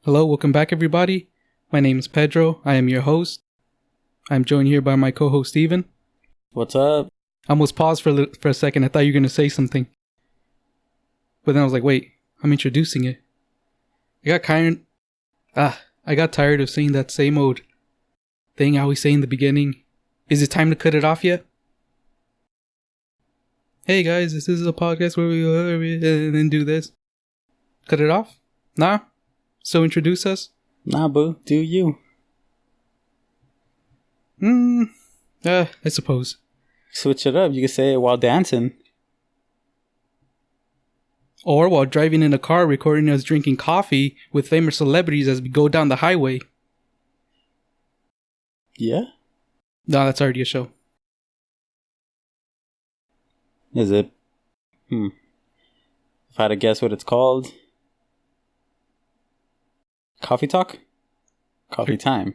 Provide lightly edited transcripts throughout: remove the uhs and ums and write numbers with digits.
Hello, welcome back everybody. My name is Pedro. I am your host. I'm joined here by my co-host Steven. What's up? I almost paused for a second. I thought you were going to say something. But then I was like, wait, I'm introducing it. I got tired of saying that same old thing I always say in the beginning. Is it time to cut it off yet? Hey guys, this is a podcast where we go and then do this. Cut it off? Nah? So introduce us? Nah, boo. Do you? I suppose. Switch it up. You can say it while dancing. Or while driving in a car recording us drinking coffee with famous celebrities as we go down the highway. Yeah? No, that's already a show. Is it? If I had to guess what it's called. Coffee talk? Coffee time.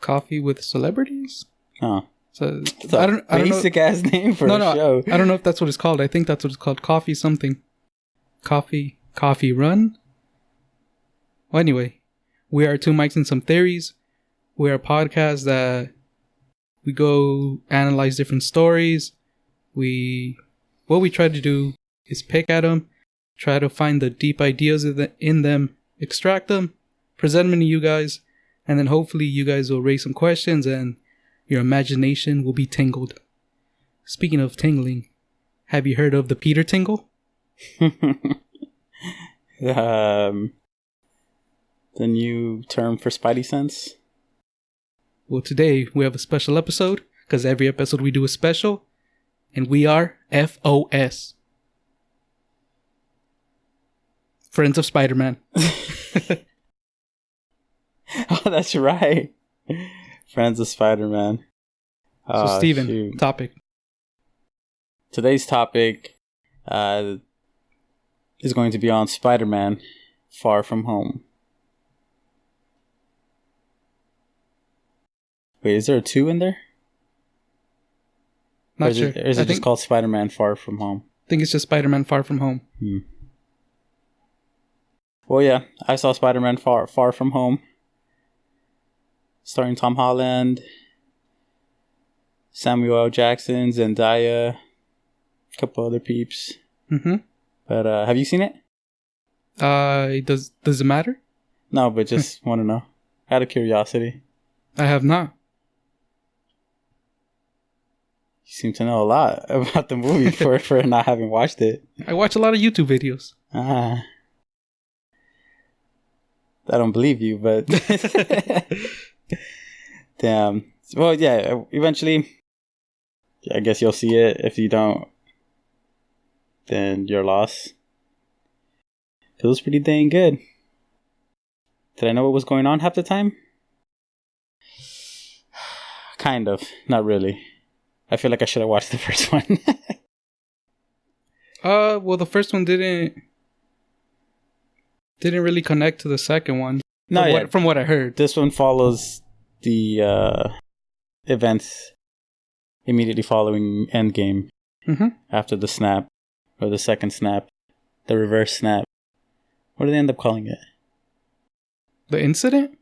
Coffee with celebrities? Oh. So It's a basic ass name for a show. I don't know if that's what it's called. I think that's what it's called. Coffee something. Coffee run? Well, anyway, we are Two Mics and Some Theories. We are a podcast that we go analyze different stories. What we try to do is pick at them, try to find the deep ideas in them, extract them, present them to you guys, and then hopefully you guys will raise some questions and your imagination will be tingled. Speaking of tingling, have you heard of the Peter tingle? The new term for Spidey sense? Well, today we have a special episode, because every episode we do a special, and we are FOS. Friends of Spider-Man. Oh, that's right. Friends of Spider-Man. So, Steven, topic. Today's topic is going to be on Spider-Man Far From Home. Wait, is there a 2 in there? Not sure. Or is it just called Spider-Man Far From Home? I think it's just Spider-Man Far From Home. Well, yeah, I saw Spider-Man Far From Home. Starring Tom Holland, Samuel L. Jackson, Zendaya, a couple other peeps. Mm-hmm. But have you seen it? Does it matter? No, but just want to know. Out of curiosity. I have not. You seem to know a lot about the movie for not having watched it. I watch a lot of YouTube videos. I don't believe you, but damn. Well, yeah. Eventually, I guess you'll see it. If you don't, then you're lost. It was pretty dang good. Did I know what was going on half the time? Kind of. Not really. I feel like I should have watched the first one. Well, the first one didn't really connect to the second one. From what I heard. This one follows the events immediately following Endgame. Mm-hmm. After the snap, or the second snap, the reverse snap. What do they end up calling it? The incident?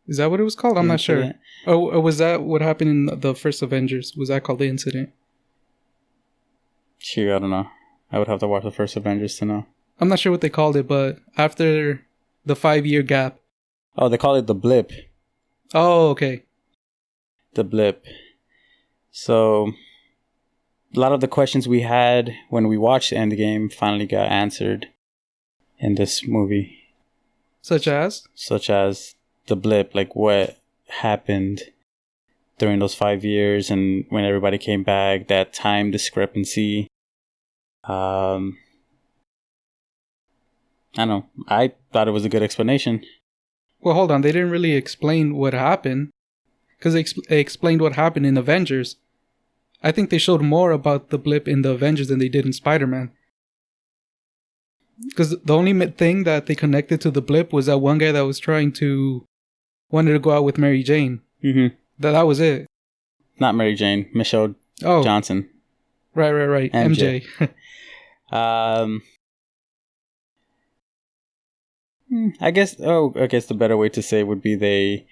Is that what it was called? I'm not sure. Oh, was that what happened in the first Avengers? Was that called the incident? Shoot, I don't know. I would have to watch the first Avengers to know. I'm not sure what they called it, but after the 5-year gap. Oh, they call it the Blip. Oh, okay. The Blip. So, a lot of the questions we had when we watched Endgame finally got answered in this movie. Such as the Blip, like what happened during those 5 years and when everybody came back, that time discrepancy. I don't know. I thought it was a good explanation. Well, hold on. They didn't really explain what happened. Because they explained what happened in Avengers. I think they showed more about the Blip in the Avengers than they did in Spider-Man. Because the only thing that they connected to the Blip was that one guy that wanted to go out with Mary Jane. Mm-hmm. That was it. Not Mary Jane. Michelle Johnson. Right. MJ. I guess the better way to say would be the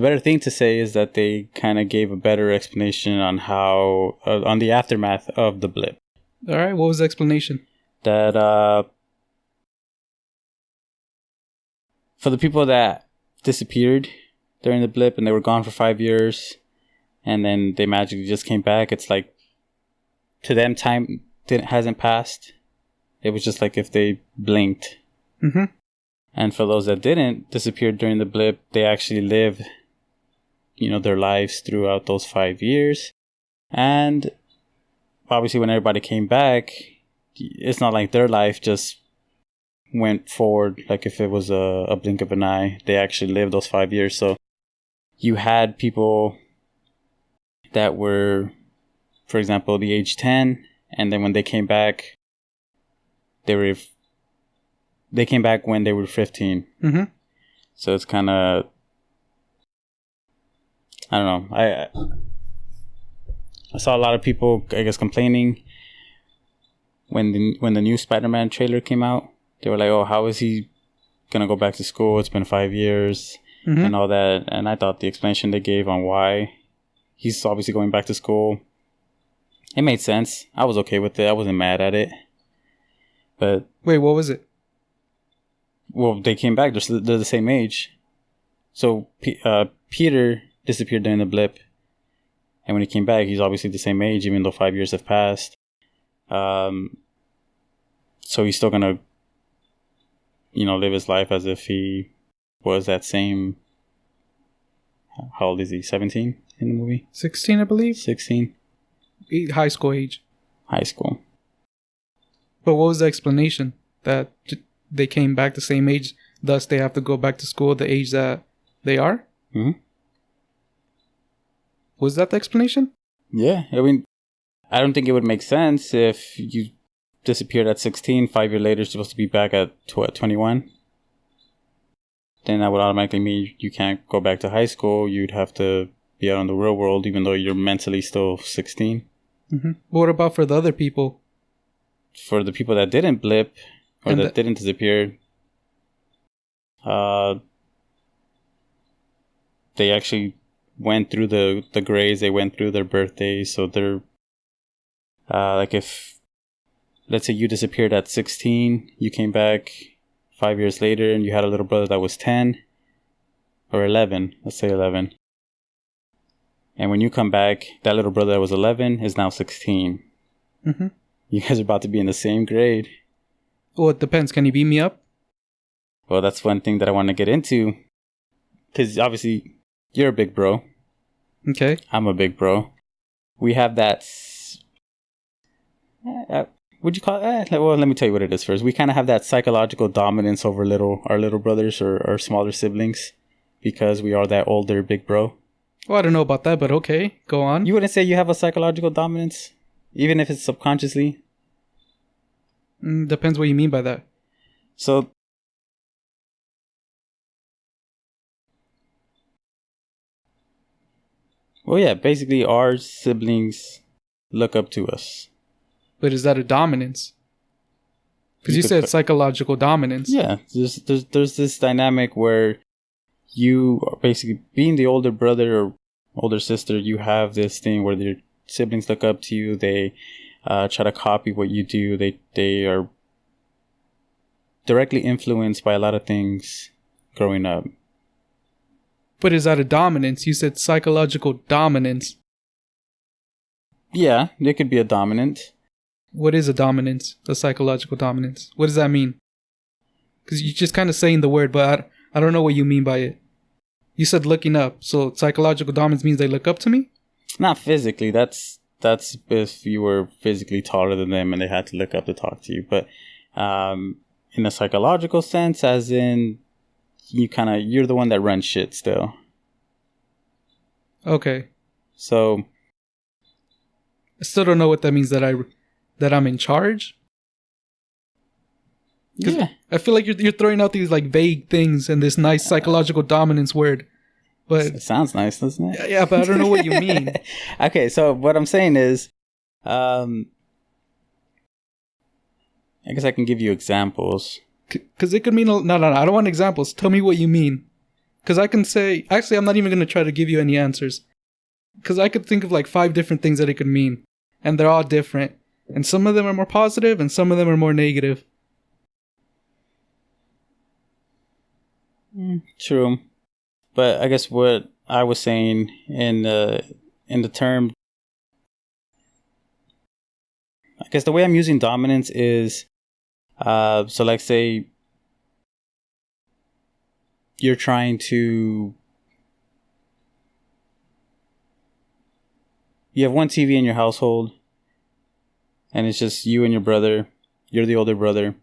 better thing to say is that they kind of gave a better explanation on how on the aftermath of the blip. All right, what was the explanation? That for the people that disappeared during the blip and they were gone for 5 years and then they magically just came back, it's like to them time hasn't passed. It was just like if they blinked. Mm-hmm. And for those that didn't disappear during the blip, they actually lived, their lives throughout those 5 years. And obviously when everybody came back, it's not like their life just went forward like if it was a blink of an eye. They actually lived those 5 years. So you had people that were, for example, the age 10, and then when they came back, they came back when they were 15. Mm-hmm. So it's kind of, I don't know. I saw a lot of people, I guess, complaining when the new Spider-Man trailer came out. They were like, "Oh, how is he gonna go back to school? It's been 5 years and all that." And I thought the explanation they gave on why he's obviously going back to school, it made sense. I was okay with it. I wasn't mad at it. But wait, what was it? Well, they came back. They're the same age. So Peter disappeared during the blip, and when he came back, he's obviously the same age, even though 5 years have passed. So he's still gonna, live his life as if he was that same. How old is he? 17 in the movie? 16, I believe. 16. High school age. High school. But what was the explanation? That they came back the same age, thus they have to go back to school the age that they are? Mm-hmm. Was that the explanation? Yeah. I mean, I don't think it would make sense if you disappeared at 16, 5 years later, you're supposed to be back at 21. Then that would automatically mean you can't go back to high school. You'd have to be out in the real world, even though you're mentally still 16. Mm-hmm. What about for the other people? For the people that didn't blip or that didn't disappear, they actually went through the grades. They went through their birthdays. So they're like if, let's say you disappeared at 16, you came back 5 years later and you had a little brother that was 10 or 11. Let's say 11. And when you come back, that little brother that was 11 is now 16. Mm-hmm. You guys are about to be in the same grade. Well, it depends. Can you beat me up? Well, that's one thing that I want to get into. Because obviously, you're a big bro. Okay. I'm a big bro. We have that... would you call it? Well, let me tell you what it is first. We kind of have that psychological dominance over our little brothers or our smaller siblings. Because we are that older big bro. Well, I don't know about that, but okay. Go on. You wouldn't say you have a psychological dominance? Even if it's subconsciously? Depends what you mean by that. So, well, yeah, basically our siblings look up to us. But is that a dominance? Because you said psychological dominance. Yeah, there's this dynamic where you are basically being the older brother or older sister, you have this thing where your siblings look up to you. They try to copy what you do. They are directly influenced by a lot of things growing up. But is that a dominance? You said psychological dominance. Yeah, it could be a dominant. What is a dominance? A psychological dominance? What does that mean? Because you're just kind of saying the word, but I don't know what you mean by it. You said looking up, so psychological dominance means they look up to me? Not physically. That's if you were physically taller than them and they had to look up to talk to you. But in a psychological sense, as in you're the one that runs shit still. Okay. So I still don't know what that means, that I'm in charge. Yeah. I feel like you're throwing out these like vague things and this nice psychological dominance word. But it sounds nice, doesn't it? Yeah, but I don't know what you mean. Okay, so what I'm saying is, I guess I can give you examples. Because it could mean... No, I don't want examples. Tell me what you mean. Because I can say... Actually, I'm not even going to try to give you any answers. Because I could think of like 5 different things that it could mean. And they're all different. And some of them are more positive and some of them are more negative. True. But I guess what I was saying in the term... I guess the way I'm using dominance is... so like say... You're trying to... You have one TV in your household, and it's just you and your brother. You're the older brother.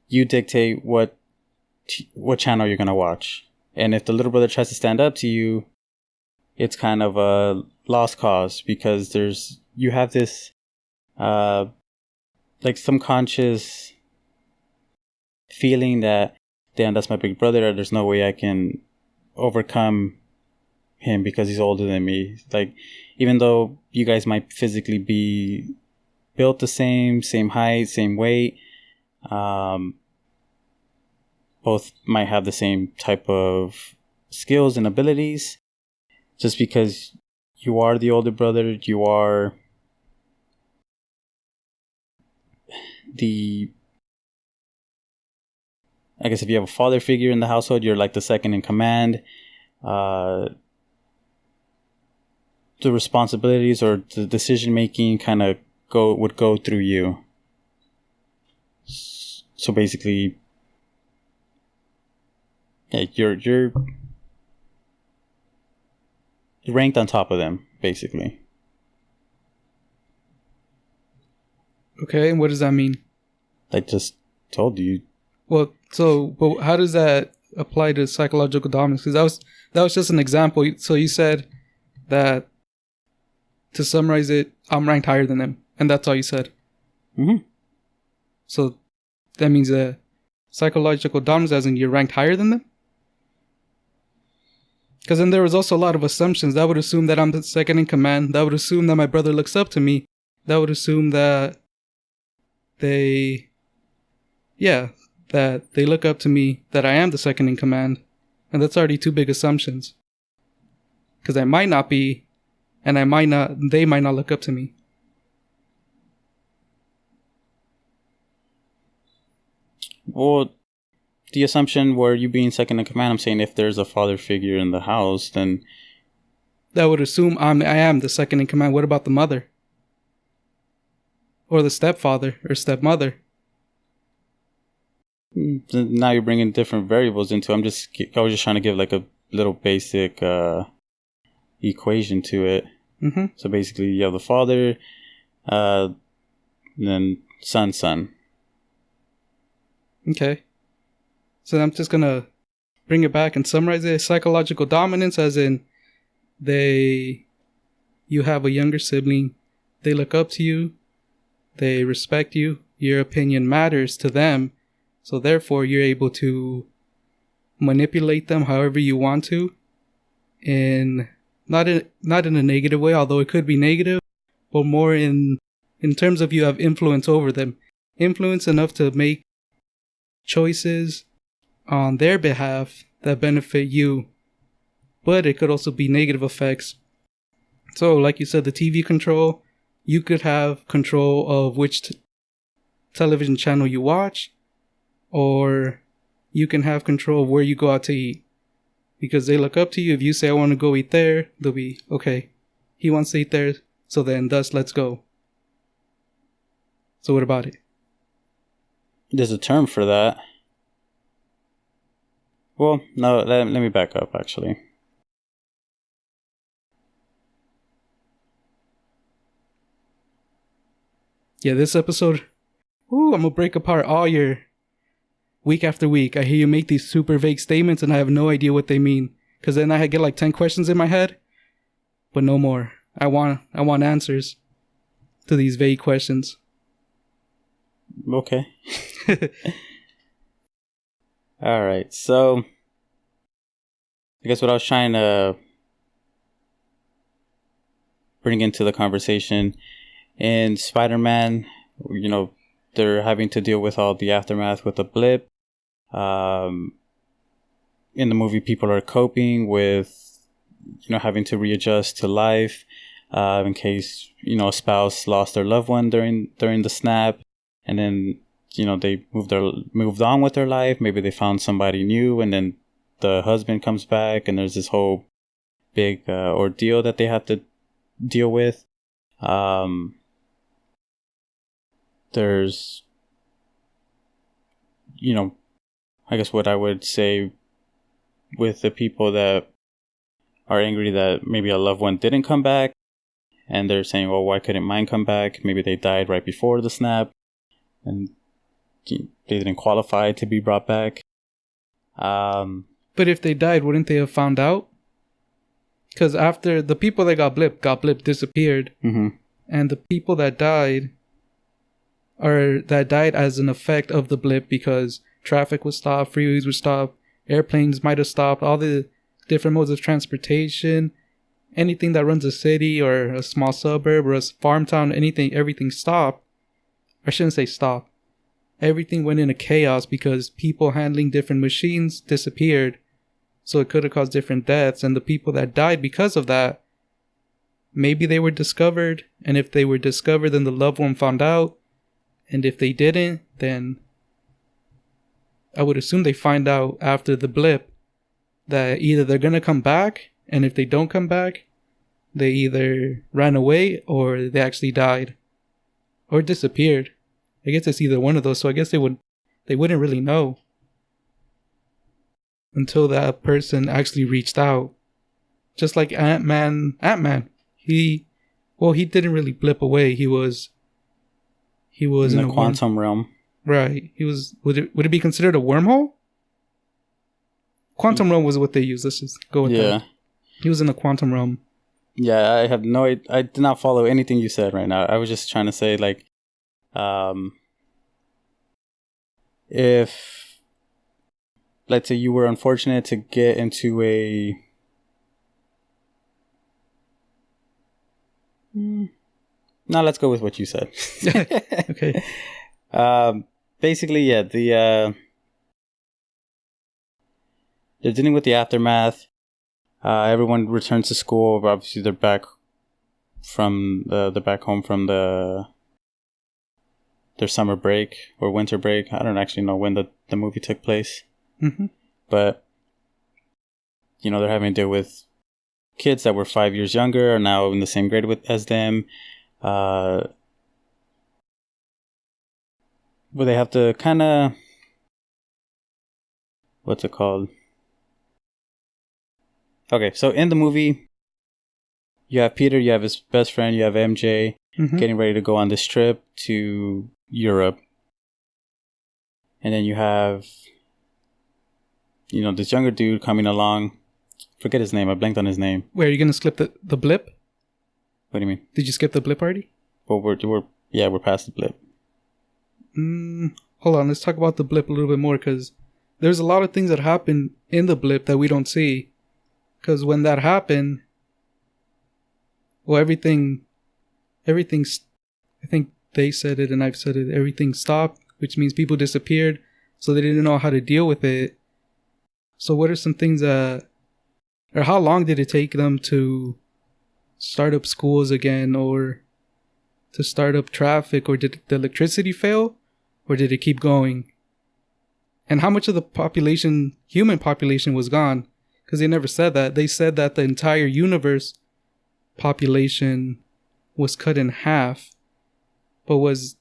You dictate what channel you're gonna watch, and if the little brother tries to stand up to you, it's kind of a lost cause because you have this like subconscious feeling that, damn, that's my big brother. There's no way I can overcome him because he's older than me. Like, even though you guys might physically be built the same height, same weight, both might have the same type of skills and abilities. Just because you are the older brother, you are I guess if you have a father figure in the household, you're like the second in command. The responsibilities or the decision making kind of would go through you. So basically, yeah, you're ranked on top of them, basically. Okay, and what does that mean? I just told you. Well, but how does that apply to psychological dominance? Because that was just an example. So you said that, to summarize it, I'm ranked higher than them, and that's all you said. Mm-hmm. So that means that psychological dominance, as in you're ranked higher than them? Because then there was also a lot of assumptions. That would assume that I'm the second in command. That would assume that my brother looks up to me. That would assume that they look up to me, that I am the second in command. And that's already 2 big assumptions. Because I might not be, and they might not look up to me. Well, the assumption where you being second in command, I'm saying if there's a father figure in the house, then... That would assume I am the second in command. What about the mother? Or the stepfather or stepmother? Now you're bringing different variables into it. I was just trying to give like a little basic equation to it. Mm-hmm. So basically you have the father, then son. Okay. So I'm just going to bring it back and summarize it. Psychological dominance, as in you have a younger sibling, they look up to you, they respect you, your opinion matters to them, so therefore you're able to manipulate them however you want to, not in a negative way, although it could be negative, but more in terms of you have influence over them. Influence enough to make choices on their behalf that benefit you. But it could also be negative effects. So, like you said, the TV control, you could have control of which television channel you watch, or you can have control of where you go out to eat. Because they look up to you. If you say, I want to go eat there, they'll be, okay, he wants to eat there, so then thus let's go. So what about it? There's a term for that. Well, no, let me back up, actually. Yeah, this episode, I'm going to break apart all your week after week. I hear you make these super vague statements and I have no idea what they mean. Because then I get like 10 questions in my head, but no more. I want answers to these vague questions. Okay. All right. So, I guess what I was trying to bring into the conversation in Spider-Man, they're having to deal with all the aftermath with the blip. In the movie, people are coping with, having to readjust to life, in case, a spouse lost their loved one during the snap, and then, they moved on with their life. Maybe they found somebody new, and then the husband comes back, and there's this whole big ordeal that they have to deal with. There's, I guess what I would say with the people that are angry that maybe a loved one didn't come back, and they're saying, well, why couldn't mine come back? Maybe they died right before the snap, and they didn't qualify to be brought back. But if they died, wouldn't they have found out? Because after the people that got blip disappeared, and the people that died as an effect of the blip because traffic was stopped, freeways were stopped, airplanes might have stopped, all the different modes of transportation, anything that runs a city or a small suburb or a farm town, everything stopped. I shouldn't say stop. Everything went into chaos because people handling different machines disappeared. So it could have caused different deaths. And the people that died because of that, maybe they were discovered. And if they were discovered, then the loved one found out. And if they didn't, then I would assume they find out after the blip that either they're going to come back. And if they don't come back, they either ran away or they actually died or disappeared. I guess it's either one of those. So I guess they wouldn't really know until that person actually reached out. Just like Ant-Man. He didn't really blip away. He was in the quantum realm. Right. He was. Would it be considered a wormhole? Quantum realm was what they used. Let's just go with that. He was in the quantum realm. Yeah, I have no. I did not follow anything you said right now. I was just trying to say, like, if, let's say, you were unfortunate to get into a. Now let's go with what you said. Okay. Basically, yeah, they're dealing with the aftermath. Everyone returns to school. Obviously, they're back from the back home from their summer break or winter break. I don't actually know when the movie took place. But they're having to deal with kids that were 5 years younger are now in the same grade as them. But they have to kind of, what's it called? Okay, so in the movie, you have Peter, you have his best friend, you have MJ getting ready to go on this trip to Europe. And then you have, this younger dude coming along. Forget his name. I blanked on his name. Wait, are you going to skip the blip? What do you mean? Did you skip the blip already? Well, we're past the blip. Hold on. Let's talk about the blip a little bit more because there's a lot of things that happen in the blip that we don't see. Because when that happened, well, everything's, I think they said it and I've said it, everything stopped, which means people disappeared, so they didn't know how to deal with it. So what are some things or how long did it take them to start up schools again or to start up traffic, or did the electricity fail, or did it keep going? And how much of the human population was gone? Because they never said that. They said that the entire universe population was cut in half. But was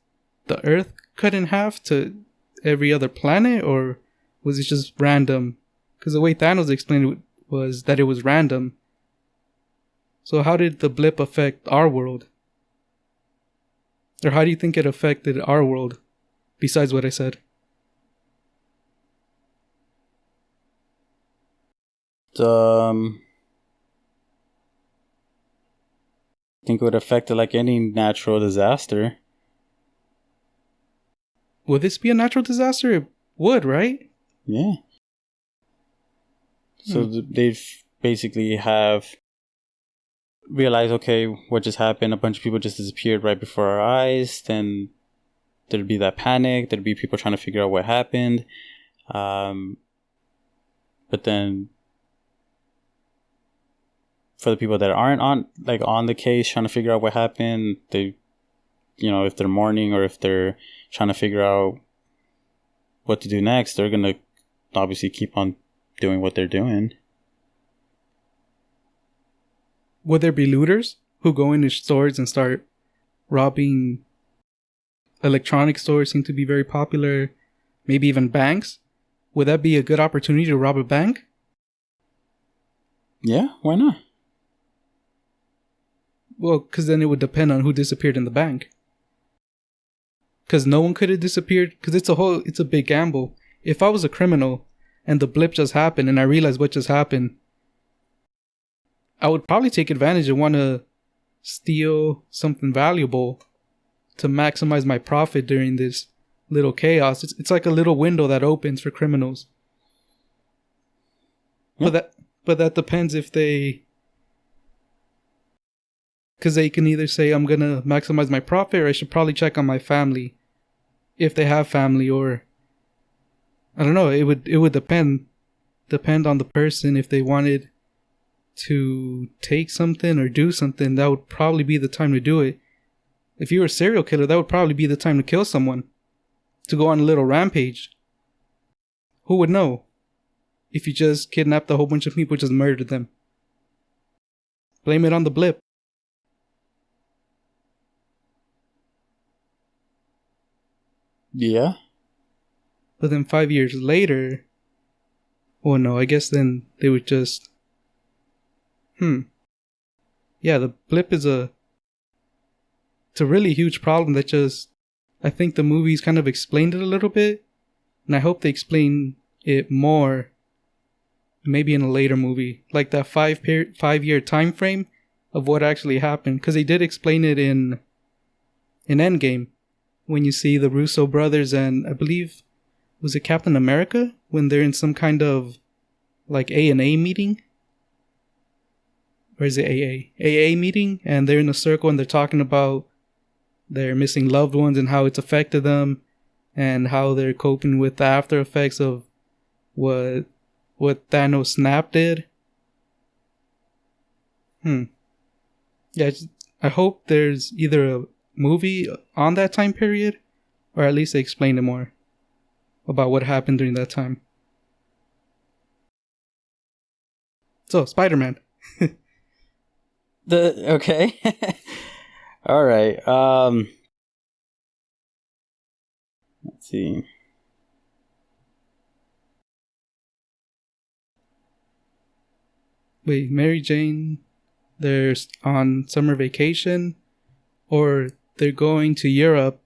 the Earth cut in half to every other planet, or was it just random? Because the way Thanos explained it was that it was random. So how did the blip affect our world? Or how do you think it affected our world, besides what I said? I think it would affect it like any natural disaster. Would this be a natural disaster? It would, right? Yeah. So they've basically have realized, okay, what just happened? A bunch of people just disappeared right before our eyes. Then there'd be that panic. There'd be people trying to figure out what happened. But then for the people that aren't on the case trying to figure out what happened, they, if they're mourning or if they're trying to figure out what to do next, they're going to obviously keep on doing what they're doing. Would there be looters who go into stores and start robbing? Electronic stores seem to be very popular. Maybe even banks. Would that be a good opportunity to rob a bank? Yeah, why not? Well, because then it would depend on who disappeared in the bank. Because no one could have disappeared. Because it's a big gamble. If I was a criminal and the blip just happened and I realized what just happened, I would probably take advantage and want to steal something valuable to maximize my profit during this little chaos. It's like a little window that opens for criminals. Yep. But that depends if they... Because they can either say, I'm going to maximize my profit, or I should probably check on my family. If they have family, or... I don't know, it would depend on the person. If they wanted to take something or do something, that would probably be the time to do it. If you were a serial killer, that would probably be the time to kill someone. To go on a little rampage. Who would know? If you just kidnapped a whole bunch of people, just murdered them. Blame it on the blip. Yeah. But then 5 years later... Oh no, I guess then they would just... Yeah, the blip is it's a really huge problem that just... I think the movies kind of explained it a little bit. And I hope they explain it more. Maybe in a later movie. Like that 5-year time frame of what actually happened. Because they did explain it in Endgame. When you see the Russo brothers and I believe... Was it Captain America? When they're in some kind of like A&A meeting? Or is it AA? AA meeting, and they're in a circle and they're talking about their missing loved ones and how it's affected them and how they're coping with the after effects of what Thanos Snap did. Yeah, I hope there's either a movie on that time period or at least they explain it more about what happened during that time. So, Spider-Man. Okay. All right. Let's see. Wait, Mary Jane, they're on summer vacation, or they're going to Europe,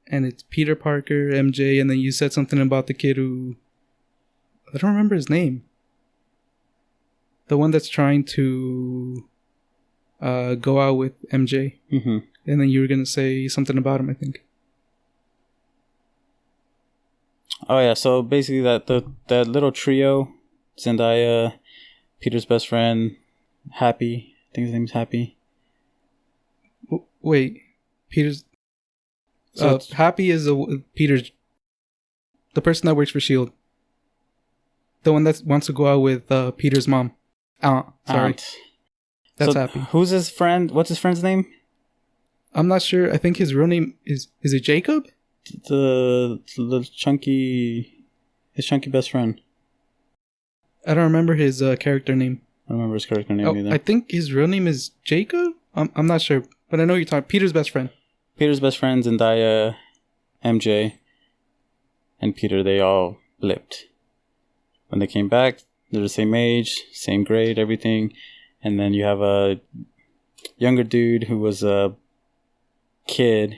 and it's Peter Parker, MJ, and then you said something about the kid who... I don't remember his name. The one that's trying to go out with MJ. Mm-hmm. And then you were going to say something about him, I think. Oh, yeah. So basically that little trio, Zendaya, Peter's best friend, Happy. I think his name's Happy. Wait. Peter's... Happy is Peter's... The person that works for S.H.I.E.L.D. The one that wants to go out with Peter's mom. Sorry. Aunt. That's so Happy. Who's his friend? What's his friend's name? I'm not sure. I think his real name is it Jacob? The chunky... His chunky best friend. I don't remember his character name. I don't remember his character name either. I think his real name is Jacob? I'm not sure. But I know you're talking... Peter's best friend. Peter's best friend, Zendaya, MJ, and Peter, they all blipped. When they came back, they're the same age, same grade, everything. And then you have a younger dude who was a kid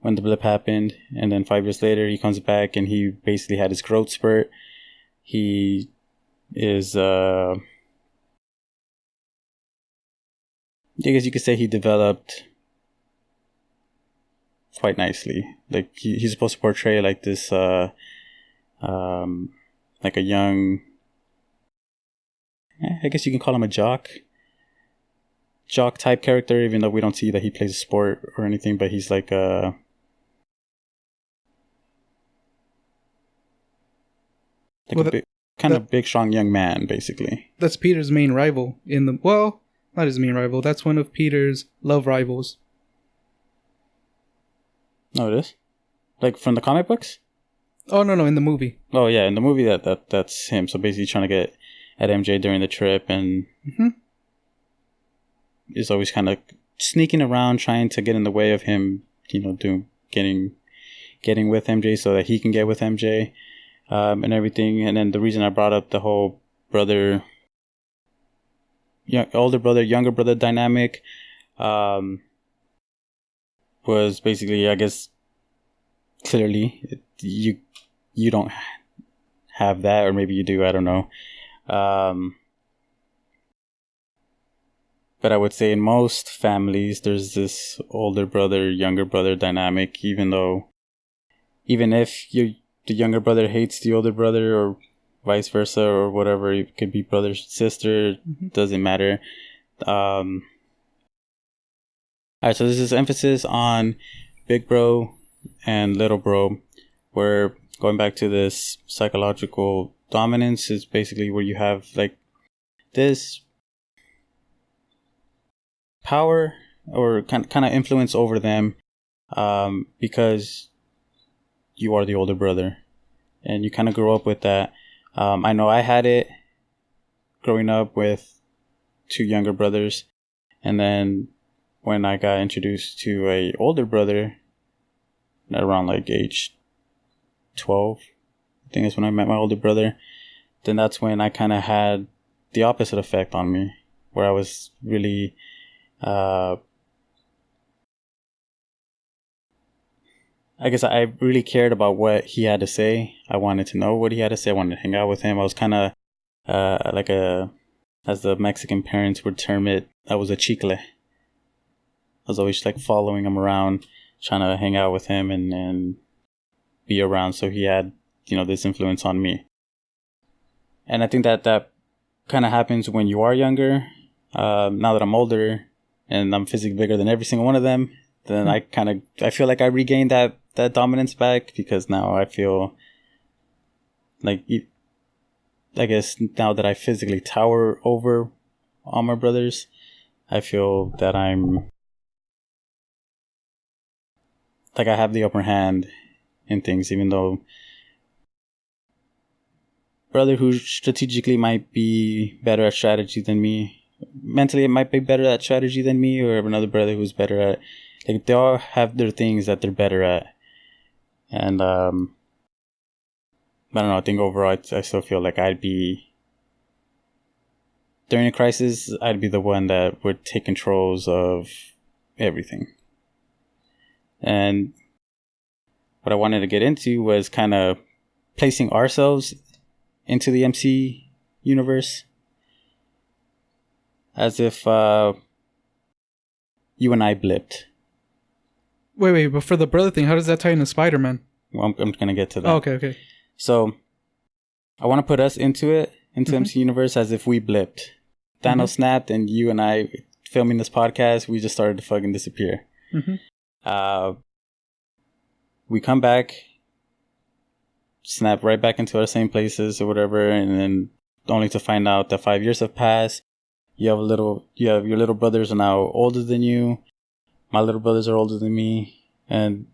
when the blip happened. And then 5 years later, he comes back and he basically had his growth spurt. He is... I guess you could say he developed quite nicely. Like he's supposed to portray like this like a young, I guess you can call him a jock type character, even though we don't see that he plays a sport or anything, but he's like Like a big, big, strong young man, basically. That's Peter's main rival not his main rival. That's one of Peter's love rivals. No, it is? Like from the comic books? Oh, no, in the movie. Oh, yeah, in the movie that's him. So basically trying to get at MJ during the trip and is always kind of sneaking around trying to get in the way of him, getting with MJ so that he can get with MJ and everything. And then the reason I brought up the whole older brother, younger brother dynamic was basically, I guess, clearly you don't have that, or maybe you do, I don't know. But I would say in most families there's this older brother, younger brother dynamic, even if the younger brother hates the older brother, or vice versa, or whatever. It could be brother, sister, doesn't matter. Alright, so this is emphasis on big bro and little bro, where going back to this psychological dominance is basically where you have like this power or kind of influence over them because you are the older brother and you kind of grow up with that. I know I had it growing up with two younger brothers, and then when I got introduced to a older brother around like age 12, I think that's when I met my older brother, then that's when I kind of had the opposite effect on me, where I was really I guess I really cared about what he had to say. I wanted to know what he had to say. I wanted to hang out with him. I was kind of like as the Mexican parents would term it, I was a chicle. I was always like following him around, trying to hang out with him and be around. So he had, this influence on me. And I think that kind of happens when you are younger. Now that I'm older and I'm physically bigger than every single one of them, then I feel like I regained that dominance back, because now I feel like, I guess now that I physically tower over all my brothers, I feel that I'm like I have the upper hand in things, even though brother who strategically might be better at strategy than me, mentally it might be better at strategy than me, or another brother who's better at, like, they all have their things that they're better at. And I don't know, I think overall I still feel like I'd be, during a crisis, I'd be the one that would take controls of everything. And what I wanted to get into was kind of placing ourselves into the MC universe, as if you and I blipped. Wait, but for the brother thing, how does that tie into Spider-Man? Well, I'm going to get to that. Oh, okay. So, I want to put us into MC Universe as if we blipped. Thanos snapped, and you and I, filming this podcast, we just started to fucking disappear. We come back, snap right back into our same places or whatever, and then only to find out that 5 years have passed. You have your little brothers are now older than you. My little brothers are older than me, and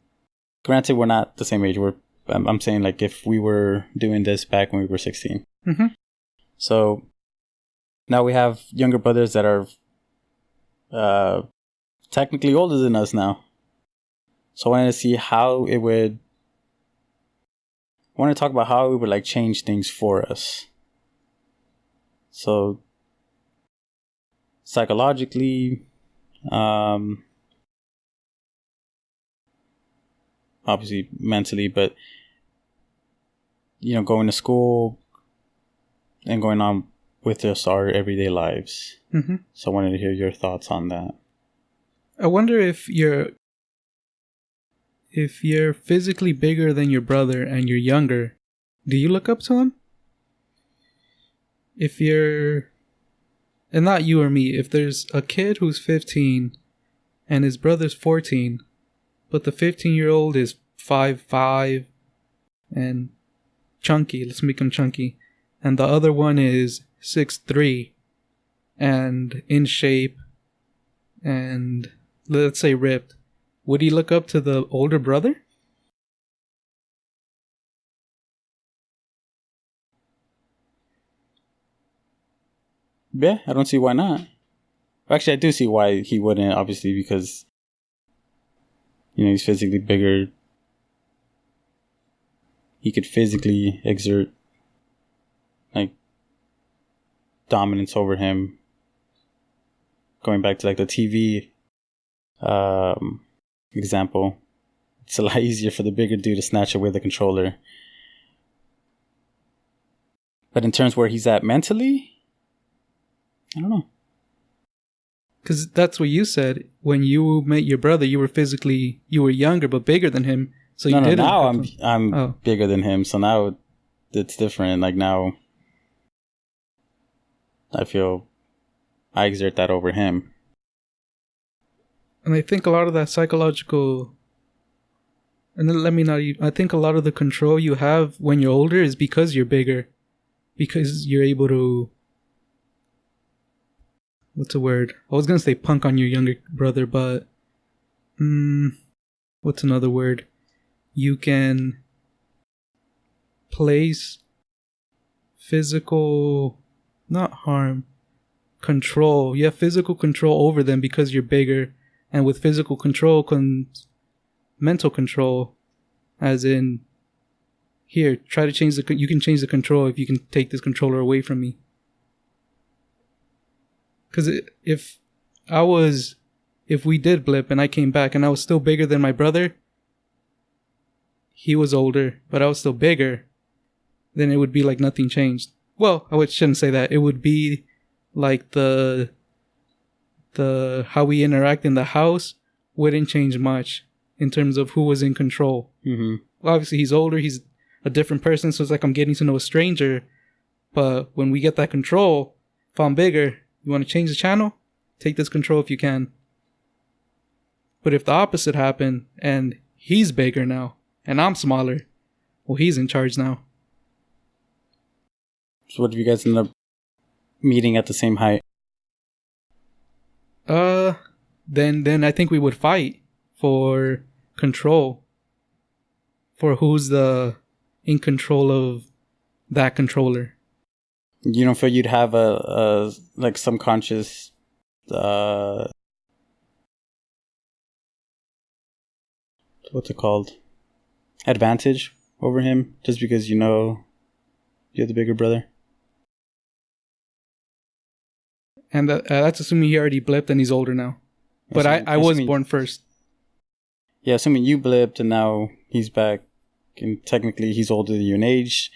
granted, we're not the same age. I'm saying, like, if we were doing this back when we were 16. So now we have younger brothers that are technically older than us now. So I wanted to see how it would. I want to talk about how it would like change things for us. So psychologically, obviously mentally, but going to school and going on with just our everyday lives. So I wanted to hear your thoughts on that. I wonder if you're physically bigger than your brother and you're younger, do you look up to him? If you're, and not you or me, if there's a kid who's 15 and his brother's 14, but the 15-year-old is 5'5" and chunky. Let's make him chunky. And the other one is 6'3" and in shape and let's say ripped. Would he look up to the older brother? Yeah, I don't see why not. Actually, I do see why he wouldn't, obviously, because, he's physically bigger. He could physically exert, dominance over him. Going back to, the TV example, it's a lot easier for the bigger dude to snatch away the controller. But in terms where he's at mentally, I don't know. Because that's what you said. When you met your brother, you were younger but bigger than him. So you didn't. Now I'm bigger than him. So now it's different. Now I feel I exert that over him. And I think a lot of that psychological... And then I think a lot of the control you have when you're older is because you're bigger. Because you're able to... What's a word? I was going to say punk on your younger brother, but... what's another word? You can place physical... Not harm. Control. You have physical control over them because you're bigger. And with physical control comes mental control. As in... Here, try to change you can change the control if you can take this controller away from me. Because if we did blip and I came back and I was still bigger than my brother, he was older, but I was still bigger, then it would be like nothing changed. Well, shouldn't say that. It would be like the how we interact in the house wouldn't change much in terms of who was in control. Mm-hmm. Well, obviously, he's older. He's a different person, so it's like I'm getting to know a stranger. But when we get that control, if I'm bigger, you want to change the channel? Take this control if you can. But if the opposite happened and he's bigger now and I'm smaller, well, he's in charge now. So what if you guys end up meeting at the same height? Then I think we would fight for control. For who's in control of that controller. You don't feel you'd have a some conscious what's it called? Advantage over him just because you're the bigger brother? And that's assuming he already blipped and he's older now. But I was born first. Yeah, assuming you blipped and now he's back. And technically he's older than you in age.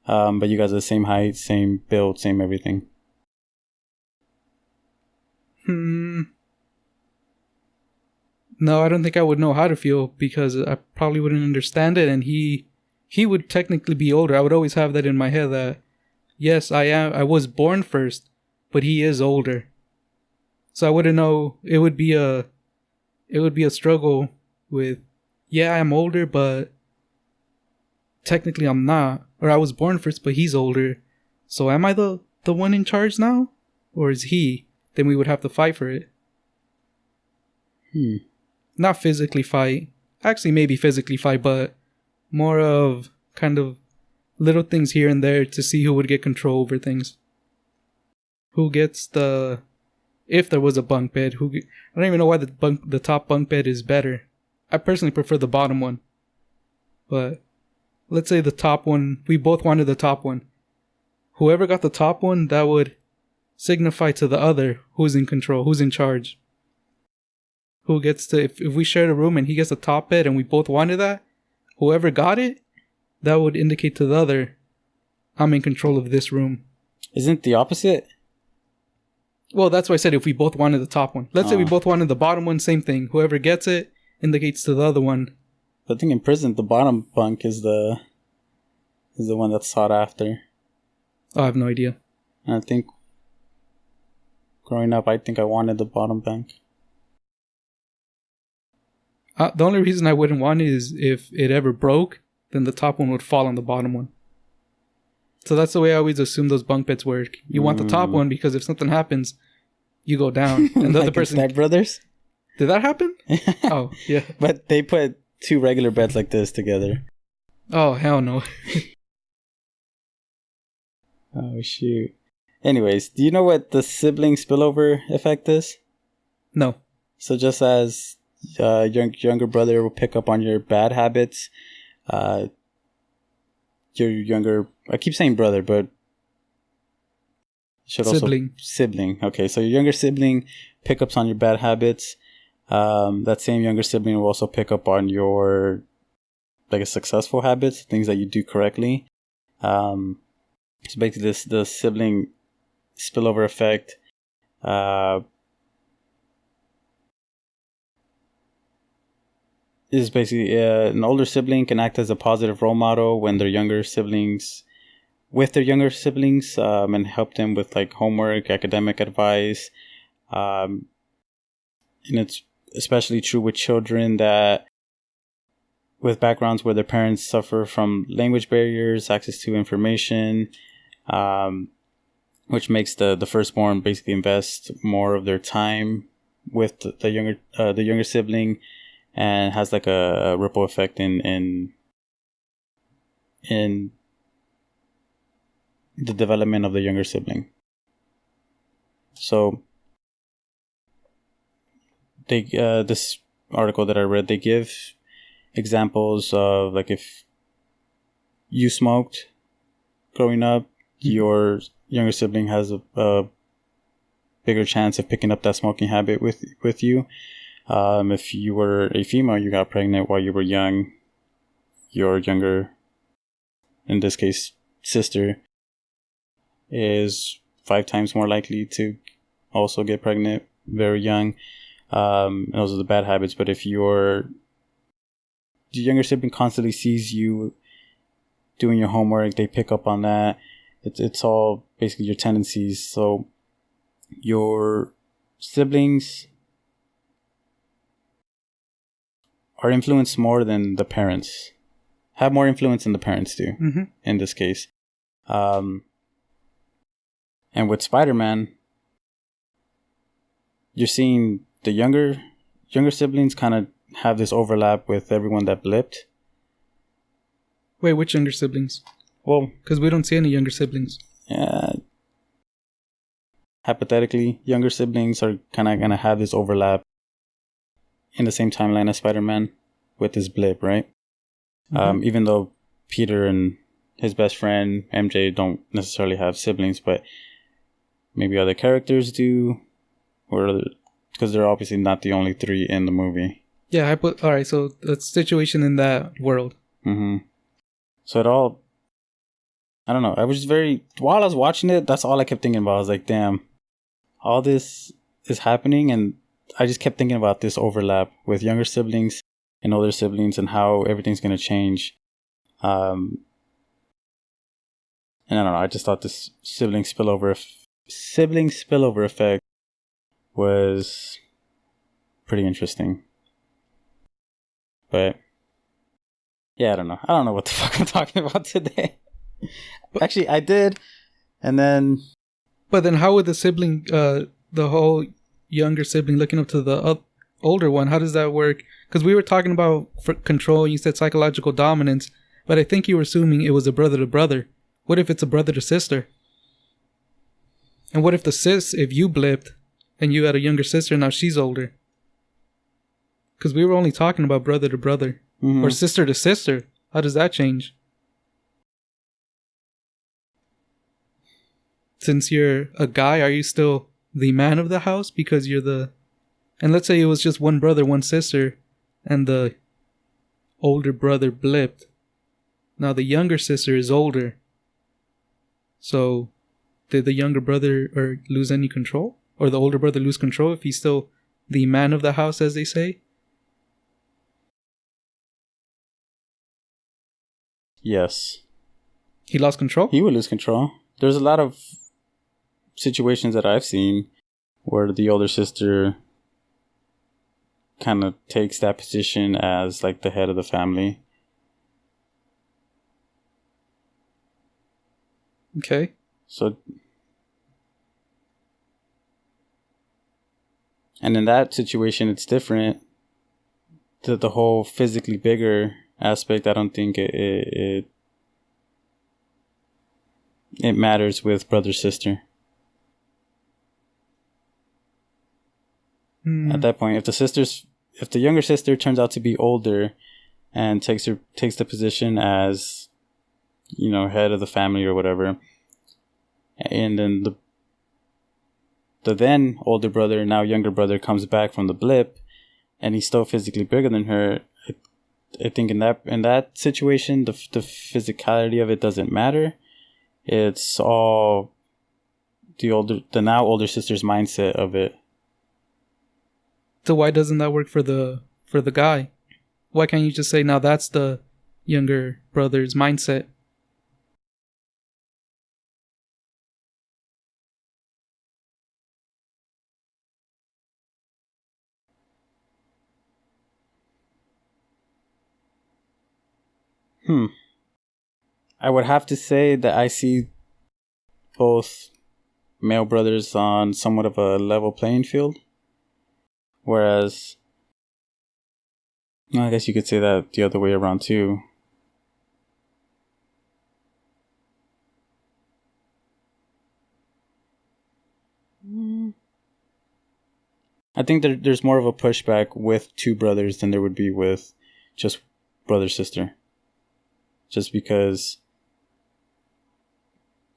But you guys are the same height, same build, same everything. No, I don't think I would know how to feel because I probably wouldn't understand it. And he would technically be older. I would always have that in my head that, yes, I was born first. But he is older. So I wouldn't know. It would be a struggle with, yeah, I'm older, but technically I'm not. Or I was born first, but he's older. So am I the one in charge now? Or is he? Then we would have to fight for it. Not physically fight. Actually, maybe physically fight, but more of kind of little things here and there to see who would get control over things. Who gets if there was a bunk bed, I don't even know why the top bunk bed is better. I personally prefer the bottom one. But let's say the top one, we both wanted the top one. Whoever got the top one, that would signify to the other who's in control, who's in charge. Who gets to, if we shared a room and he gets the top bed and we both wanted that, whoever got it, that would indicate to the other, I'm in control of this room. Isn't the opposite? Well, that's why I said if we both wanted the top one. Let's say we both wanted the bottom one, same thing. Whoever gets it indicates to the other one. I think in prison, the bottom bunk is the one that's sought after. Oh, I have no idea. And I think growing up, I think I wanted the bottom bunk. The only reason I wouldn't want it is if it ever broke, then the top one would fall on the bottom one. So that's the way I always assume those bunk beds work. You want the top one because if something happens, you go down. And the like other person... Step Brothers? Did that happen? Oh, yeah. But they put 2 regular beds like this together. Oh, hell no. Oh, shoot. Anyways, do you know what the sibling spillover effect is? No. So just as younger brother will pick up on your bad habits, your younger... I keep saying brother, but... should Sibling. Also... Sibling. Okay, so your younger sibling pickups on your bad habits. That same younger sibling will also pick up on your... like a successful habits, things that you do correctly. So basically the sibling spillover effect is basically an older sibling can act as a positive role model when their younger siblings and help them with like homework, academic advice, and it's especially true with children that with backgrounds where their parents suffer from language barriers, access to information, which makes the firstborn basically invest more of their time with the younger sibling, and has like a ripple effect in the development of the younger sibling. So they this article that I read, they give examples of like if you smoked growing up, your younger sibling has a bigger chance of picking up that smoking habit with you. If you were a female, you got pregnant while you were young, your younger, in this case, sister, is 5 times more likely to also get pregnant very young. Those are the bad habits. But if the younger sibling constantly sees you doing your homework, they pick up on that. It's all basically your tendencies. So your siblings are influenced more than the parents. Have more influence than the parents do, in this case. And with Spider-Man, you're seeing the younger siblings kind of have this overlap with everyone that blipped. Wait, which younger siblings? Well, because we don't see any younger siblings. Yeah. Hypothetically, younger siblings are kind of going to have this overlap in the same timeline as Spider-Man with this blip, right? Even though Peter and his best friend MJ don't necessarily have siblings, but maybe other characters do, or because they're obviously not the only 3 in the movie. Yeah, all right. So the situation in that world. So it all, I don't know. I was while I was watching it, that's all I kept thinking about. I was like, damn, all this is happening, and I just kept thinking about this overlap with younger siblings and older siblings and how everything's going to change. And I don't know, I just thought this sibling spillover effect was pretty interesting. But yeah, I don't know what the fuck I'm talking about today. Actually, I did, and then... But then how would the sibling, the whole younger sibling looking up to the older one, how does that work? Because we were talking about control, you said psychological dominance, but I think you were assuming it was a brother to brother. What if it's a brother to sister? And what if if you blipped and you had a younger sister, now she's older? Because we were only talking about brother to brother. Or sister to sister. How does that change? Since you're a guy, are you still the man of the house? Because you're the... And let's say it was just one brother, one sister, and the older brother blipped. Now the younger sister is older. So, did the younger brother lose any control? Or the older brother lose control if he's still the man of the house, as they say? Yes. He lost control? He would lose control. There's a lot of situations that I've seen where the older sister kind of takes that position as like the head of the family. Okay. So, and in that situation, it's different. The whole physically bigger aspect, I don't think it matters with brother sister. At that point, if the younger sister turns out to be older and takes the position as, head of the family or whatever, and then the then older brother, now younger brother, comes back from the blip, and he's still physically bigger than her. I think in that situation, the physicality of it doesn't matter. It's all the now older sister's mindset of it. So why doesn't that work for the guy? Why can't you just say, now that's the younger brother's mindset? I would have to say that I see both male brothers on somewhat of a level playing field. Whereas, I guess you could say that the other way around too. I think there's more of a pushback with two brothers than there would be with just brother-sister. Just because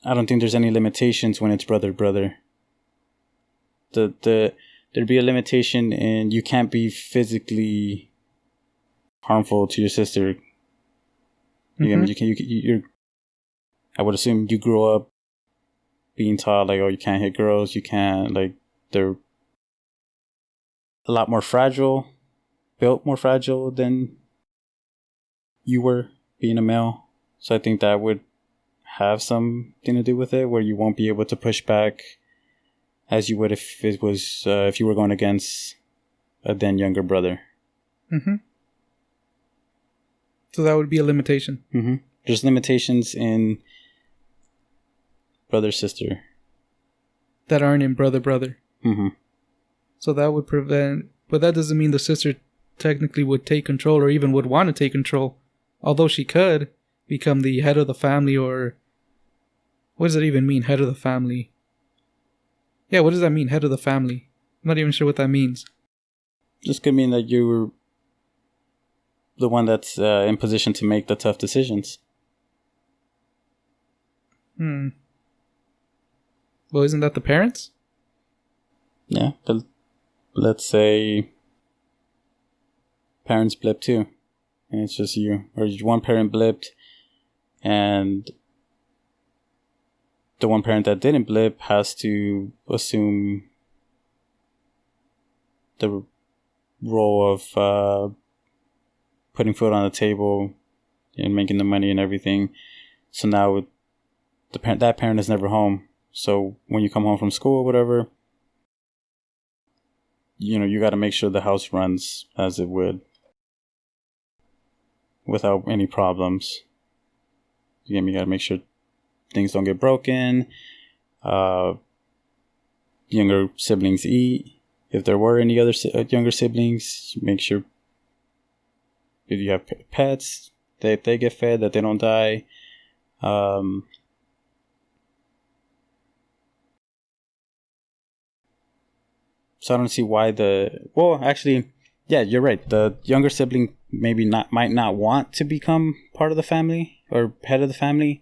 I don't think there's any limitations when it's brother-brother. There'd be a limitation in you can't be physically harmful to your sister. You're I would assume you grow up being taught like, oh, you can't hit girls, you can't, like, they're a lot more fragile, built more fragile than you were being a male. So I think that would have something to do with it, where you won't be able to push back as you would if it was if you were going against a then younger brother. So that would be a limitation. There's limitations in brother sister that aren't in brother. So that would prevent, but that doesn't mean the sister technically would take control or even would want to take control. Although she could become the head of the family, or what does it even mean, head of the family? Yeah, what does that mean, head of the family? I'm not even sure what that means. Just could mean that you're the one that's in position to make the tough decisions. Well, isn't that the parents? Yeah, but let's say parents blip too, and it's just you, or one parent blipped, and the one parent that didn't blip has to assume the role of putting food on the table and making the money and everything. So now that parent is never home. So when you come home from school or whatever, you got to make sure the house runs as it would without any problems. You got to make sure things don't get broken. Younger siblings eat. If there were any other younger siblings, make sure if you have pets, they get fed, that they don't die. So I don't see why actually, yeah, you're right. The younger sibling might not want to become part of the family or head of the family.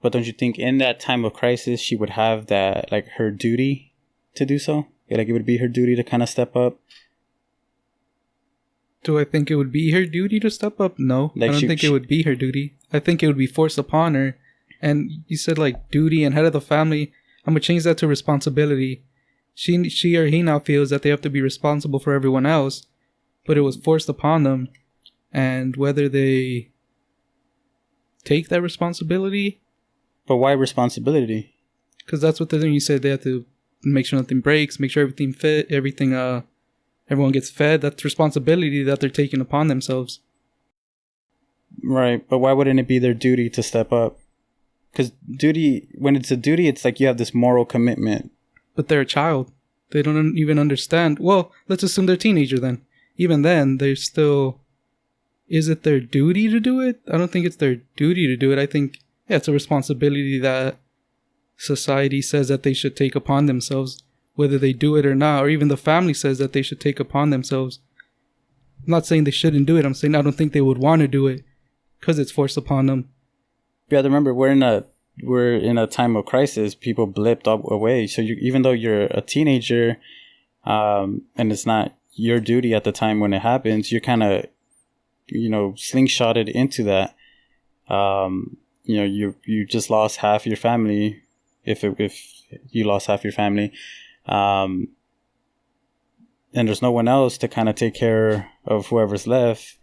But don't you think in that time of crisis, she would have that, like, her duty to do so? Like, it would be her duty to kind of step up? Do I think it would be her duty to step up? No, like I don't think it would be her duty. I think it would be forced upon her. And you said, like, duty and head of the family. I'm going to change that to responsibility. She or he now feels that they have to be responsible for everyone else, but it was forced upon them. And whether they take that responsibility. But why responsibility? Because that's what you said. They have to make sure nothing breaks, make sure everything fit, everyone gets fed. That's responsibility that they're taking upon themselves. Right, but why wouldn't it be their duty to step up? Because duty, when it's a duty, it's like you have this moral commitment. But they're a child. They don't even understand. Well, let's assume they're a teenager then. Even then, they're still... Is it their duty to do it? I don't think it's their duty to do it. I think, yeah, it's a responsibility that society says that they should take upon themselves, whether they do it or not, or even the family says that they should take upon themselves. I'm not saying they shouldn't do it. I'm saying I don't think they would want to do it because it's forced upon them. You have to remember, we're in a time of crisis. People blipped up away. So even though you're a teenager, and it's not your duty at the time when it happens, you're kind of, slingshotted into that. You just lost half your family. If you lost half your family, and there's no one else to kind of take care of whoever's left,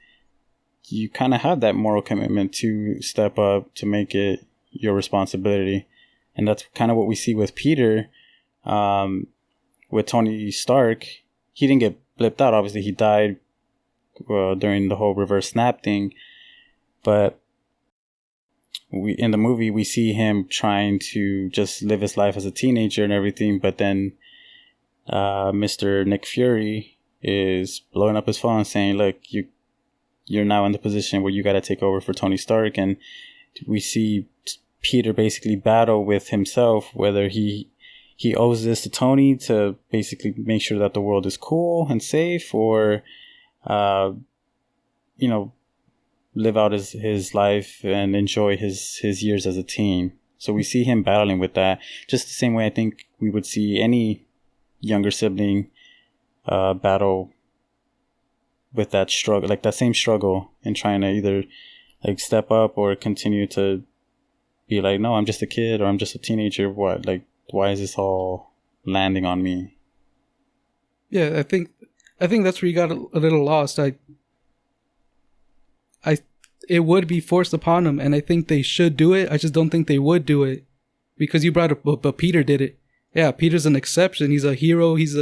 you kind of have that moral commitment to step up, to make it your responsibility. And that's kind of what we see with Peter, with Tony Stark. He didn't get blipped out. Obviously, he died during the whole reverse snap thing. But in the movie, we see him trying to just live his life as a teenager and everything. But then Mr. Nick Fury is blowing up his phone saying, look, you're now in the position where you got to take over for Tony Stark. And we see Peter basically battle with himself, whether he owes this to Tony to basically make sure that the world is cool and safe, or live out his life and enjoy his years as a teen. So we see him battling with that, just the same way I think we would see any younger sibling battle with that struggle, like that same struggle, and trying to either like step up or continue to be like, no, I'm just a kid, or I'm just a teenager. What, like, why is this all landing on me? Yeah, I think that's where you got a little lost. It would be forced upon them, and I think they should do it. I just don't think they would do it, because you brought up, but Peter did it. Yeah, Peter's an exception. He's a hero. He's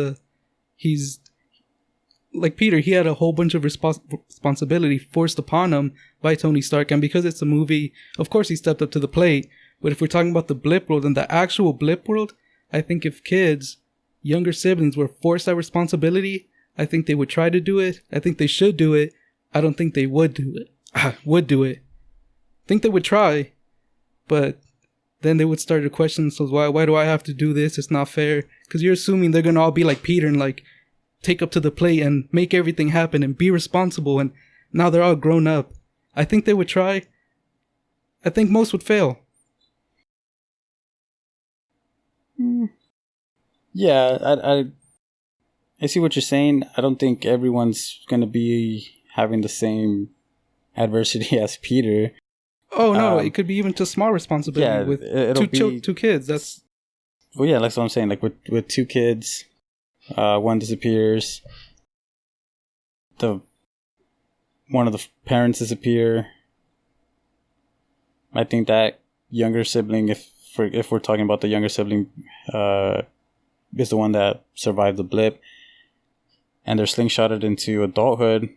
like Peter. He had a whole bunch of responsibility forced upon him by Tony Stark, and because it's a movie, of course he stepped up to the plate. But if we're talking about the blip world and the actual blip world, I think if kids, younger siblings, were forced that responsibility, I think they would try to do it. I think they should do it. I don't think they would do it. I think they would try, but then they would start to question themselves, why do I have to do this? It's not fair. Because you're assuming they're going to all be like Peter and like take up to the plate and make everything happen and be responsible, and now they're all grown up. I think they would try. I think most would fail. Yeah, I see what you're saying. I don't think everyone's going to be having the same adversity as Peter. Oh, no, it could be even just small responsibility, yeah, with two kids. That's... Well, yeah, that's what I'm saying. Like with two kids, one disappears. One of the parents disappear. I think that younger sibling, if we're talking about the younger sibling, is the one that survived the blip, and they're slingshotted into adulthood.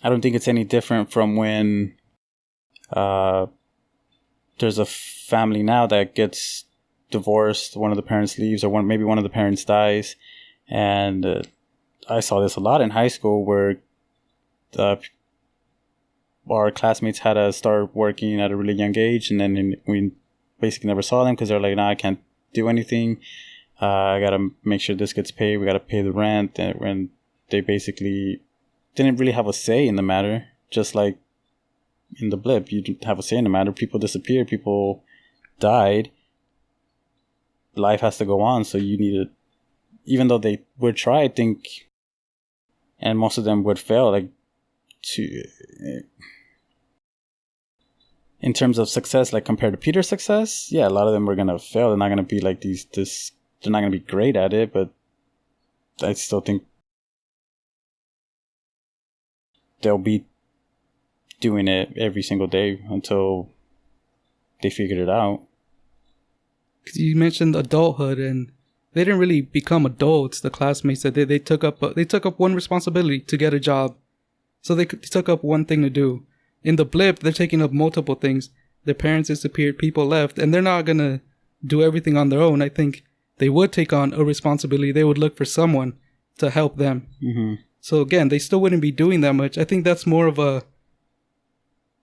I don't think it's any different from when there's a family now that gets divorced, one of the parents leaves, or maybe one of the parents dies. And I saw this a lot in high school, where our classmates had to start working at a really young age, and then we basically never saw them because they're like, nah, I can't do anything. I gotta make sure this gets paid. We gotta pay the rent, and they basically didn't really have a say in the matter. Just like in the blip, you didn't have a say in the matter. People disappeared. People died. Life has to go on. So you need to, even though they would try, I think, and most of them would fail. Like in terms of success, like compared to Peter's success, yeah, a lot of them were gonna fail. They're not gonna be like they're not gonna be great at it, but I still think they'll be doing it every single day until they figured it out. Because you mentioned adulthood, and they didn't really become adults. The classmates that they took up one responsibility to get a job, so they took up one thing to do. In the Blip, they're taking up multiple things. Their parents disappeared, people left, and they're not going to do everything on their own. I think they would take on a responsibility. They would look for someone to help them. Mm-hmm. So again, they still wouldn't be doing that much. I think that's more of a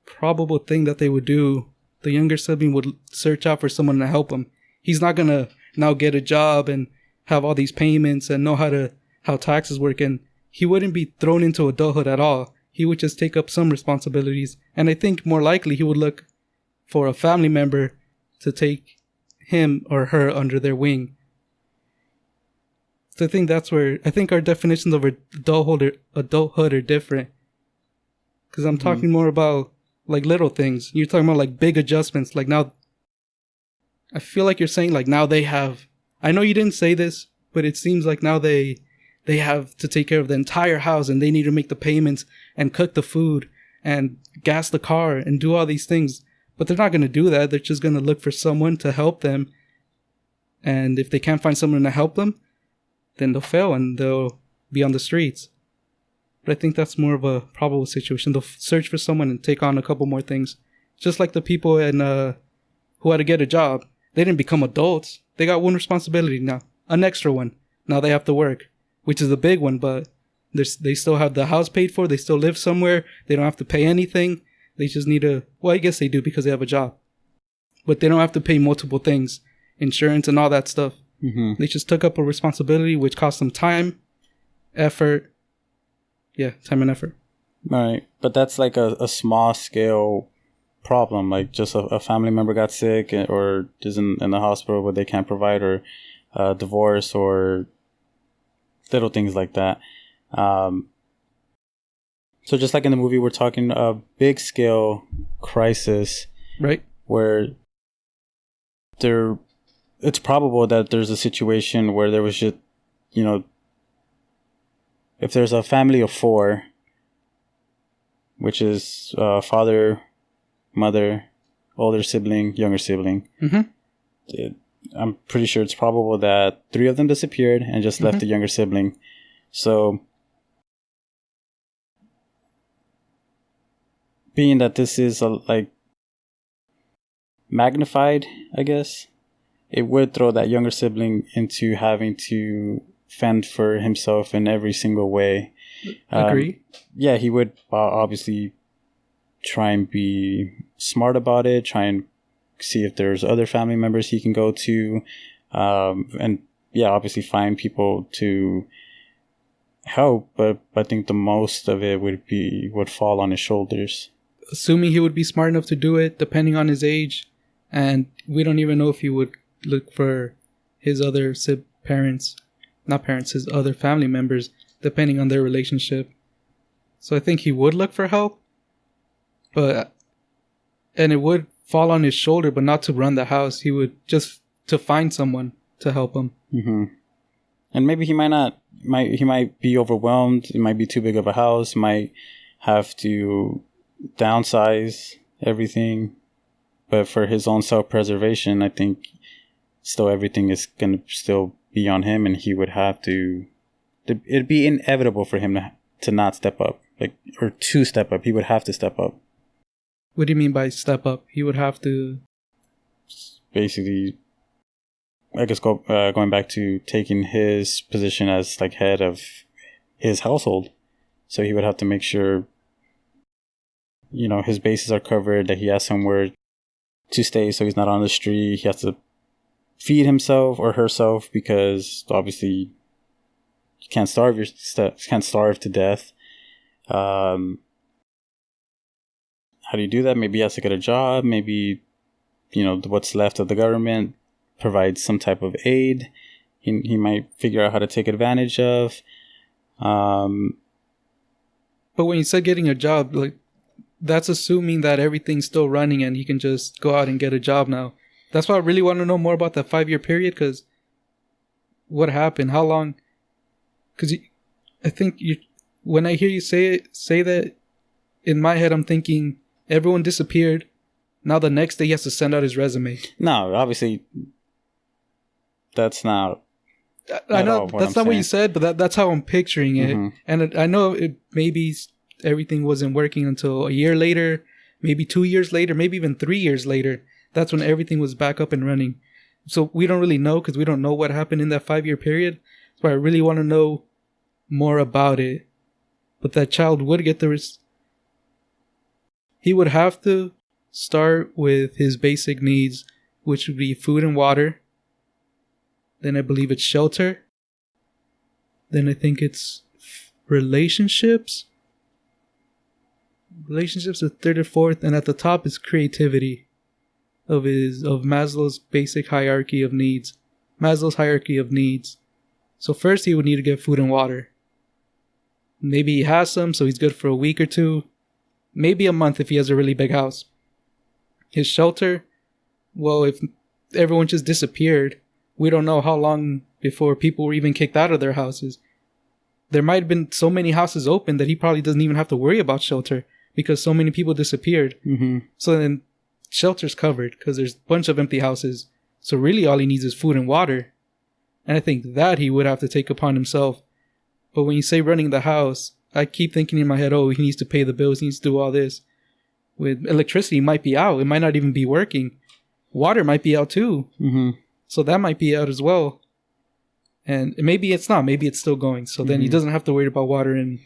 probable thing that they would do. The younger sibling would search out for someone to help him. He's not going to now get a job and have all these payments and know how taxes work, and he wouldn't be thrown into adulthood at all. He would just take up some responsibilities, and I think more likely he would look for a family member to take him or her under their wing. So I think that's where our definitions of adulthood are different. Because I'm talking more about like little things. You're talking about like big adjustments. Like now, I feel like you're saying like now they have. I know you didn't say this, but it seems like now they have to take care of the entire house, and they need to make the payments and cook the food and gas the car and do all these things. But they're not going to do that. They're just going to look for someone to help them. And if they can't find someone to help them, then they'll fail and they'll be on the streets. But I think that's more of a probable situation. They'll search for someone and take on a couple more things. Just like the people who had to get a job. They didn't become adults. They got one responsibility now. An extra one. Now they have to work. Which is a big one, but they still have the house paid for. They still live somewhere. They don't have to pay anything. They just need to... Well, I guess they do because they have a job. But they don't have to pay multiple things. Insurance and all that stuff. Mm-hmm. They just took up a responsibility which cost them time, effort. Yeah, time and effort. Right. But that's like a small scale problem. Like just a family member got sick or is in the hospital where they can't provide, or divorce, or little things like that. So just like in the movie, we're talking a big scale crisis. Right. Where it's probable that there's a situation where there was just, if there's a family of 4, which is father, mother, older sibling, younger sibling. Mm-hmm. I'm pretty sure it's probable that 3 of them disappeared and just left the younger sibling. So, being that this is magnified, I guess, it would throw that younger sibling into having to fend for himself in every single way. Agree. Yeah, he would obviously try and be smart about it, try and see if there's other family members he can go to, and yeah, obviously find people to help, but I think the most of it would fall on his shoulders. Assuming he would be smart enough to do it, depending on his age, and we don't even know if he would look for his other his other family members, depending on their relationship. So I think he would look for help, and it would fall on his shoulder, but not to run the house. He would just to find someone to help him. Mm-hmm. And maybe he might be overwhelmed. It might be too big of a house. He might have to downsize everything. But for his own self-preservation, I think still everything is going to still be on him, and he would have to... It'd be inevitable for him to not step up, or to step up. He would have to step up. What do you mean by step up? He would have to... Basically, I guess going back to taking his position as head of his household. So he would have to make sure, his bases are covered, that he has somewhere to stay so he's not on the street. He has to feed himself or herself, because obviously you can't starve to death. How do you do that? Maybe he has to get a job. Maybe, what's left of the government provides some type of aid. He might figure out how to take advantage of. But when you said getting a job, that's assuming that everything's still running and he can just go out and get a job now. That's why I really want to know more about that 5-year period, because what happened? How long? Because I think when I hear you say that, in my head I'm thinking everyone disappeared. Now the next day he has to send out his resume. No, obviously that's not. I know that's not what you said, but that's how I'm picturing it. Mm-hmm. And I know maybe everything wasn't working until a year later, maybe 2 years later, maybe even 3 years later, that's when everything was back up and running. So we don't really know because we don't know what happened in that 5-year period. So I really want to know more about it. But that child would get he would have to start with his basic needs, which would be food and water. Then I believe it's shelter. Then I think it's relationships. Relationships are third or fourth, and at the top is creativity of Maslow's basic hierarchy of needs. Maslow's hierarchy of needs. So first he would need to get food and water. Maybe he has some, so he's good for a week or two. Maybe a month if he has a really big house. His shelter, well, if everyone just disappeared, we don't know how long before people were even kicked out of their houses. There might have been so many houses open that he probably doesn't even have to worry about shelter because so many people disappeared. Mm-hmm. So then shelter's covered because there's a bunch of empty houses. So really all he needs is food and water. And I think that he would have to take upon himself. But when you say running the house, I keep thinking in my head, oh, he needs to pay the bills, he needs to do all this. With electricity, it might be out. It might not even be working. Water might be out too. Mm-hmm. So that might be out as well. And maybe it's not. Maybe it's still going. So then he doesn't have to worry about water and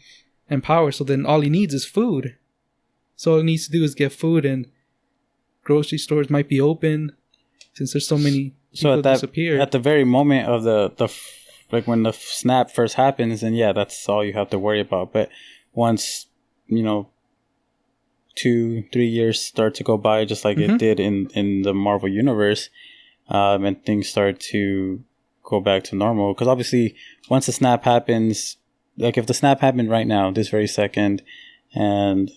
power. So then all he needs is food. So all he needs to do is get food, and grocery stores might be open since there's so many people disappear. At the very moment of the like when the snap first happens, and yeah, that's all you have to worry about. But once, 2-3 years start to go by, just like it did in the Marvel universe, and things start to go back to normal. Because obviously, once the snap happens, like if the snap happened right now, this very second, and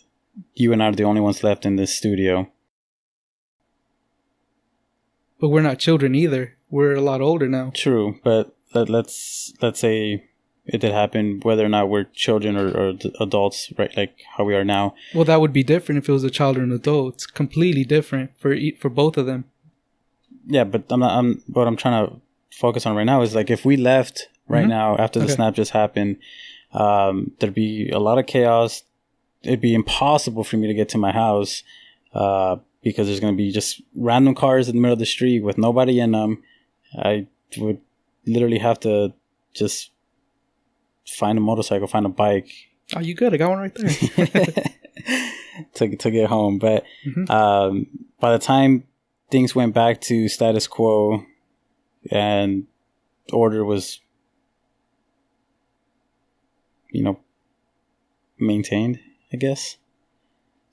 you and I are the only ones left in this studio. But we're not children either. We're a lot older now. True, but let's say it did happen, whether or not we're children or adults, right? Like how we are now. Well, that would be different if it was a child or an adult. It's completely different for both of them. Yeah, but what I'm trying to focus on right now is like if we left right now after the snap just happened, there'd be a lot of chaos. It'd be impossible for me to get to my house because there's going to be just random cars in the middle of the street with nobody in them. I would literally have to just find a motorcycle, find a bike. Oh, you good? I got one right there. to get home. But by the time things went back to status quo and order was, maintained, I guess.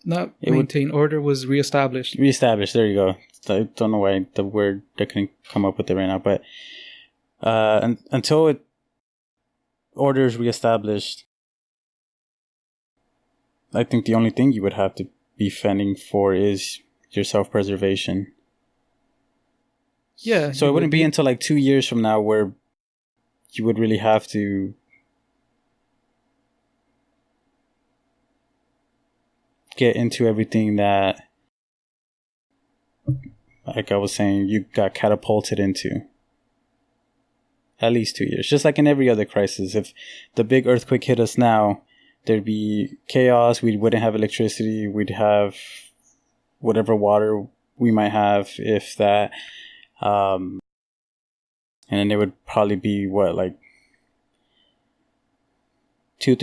Not maintained. Order was reestablished. Reestablished. There you go. I don't know why the word I couldn't come up with it right now, but until order is reestablished, I think the only thing you would have to be fending for is your self-preservation. Yeah. So it wouldn't be until like 2 years from now where you would really have to get into everything that, like I was saying, you got catapulted into. At least 2 years. Just like in every other crisis. If the big earthquake hit us now, there'd be chaos. We wouldn't have electricity. We'd have whatever water we might have, if that. And then it would probably be, 2-3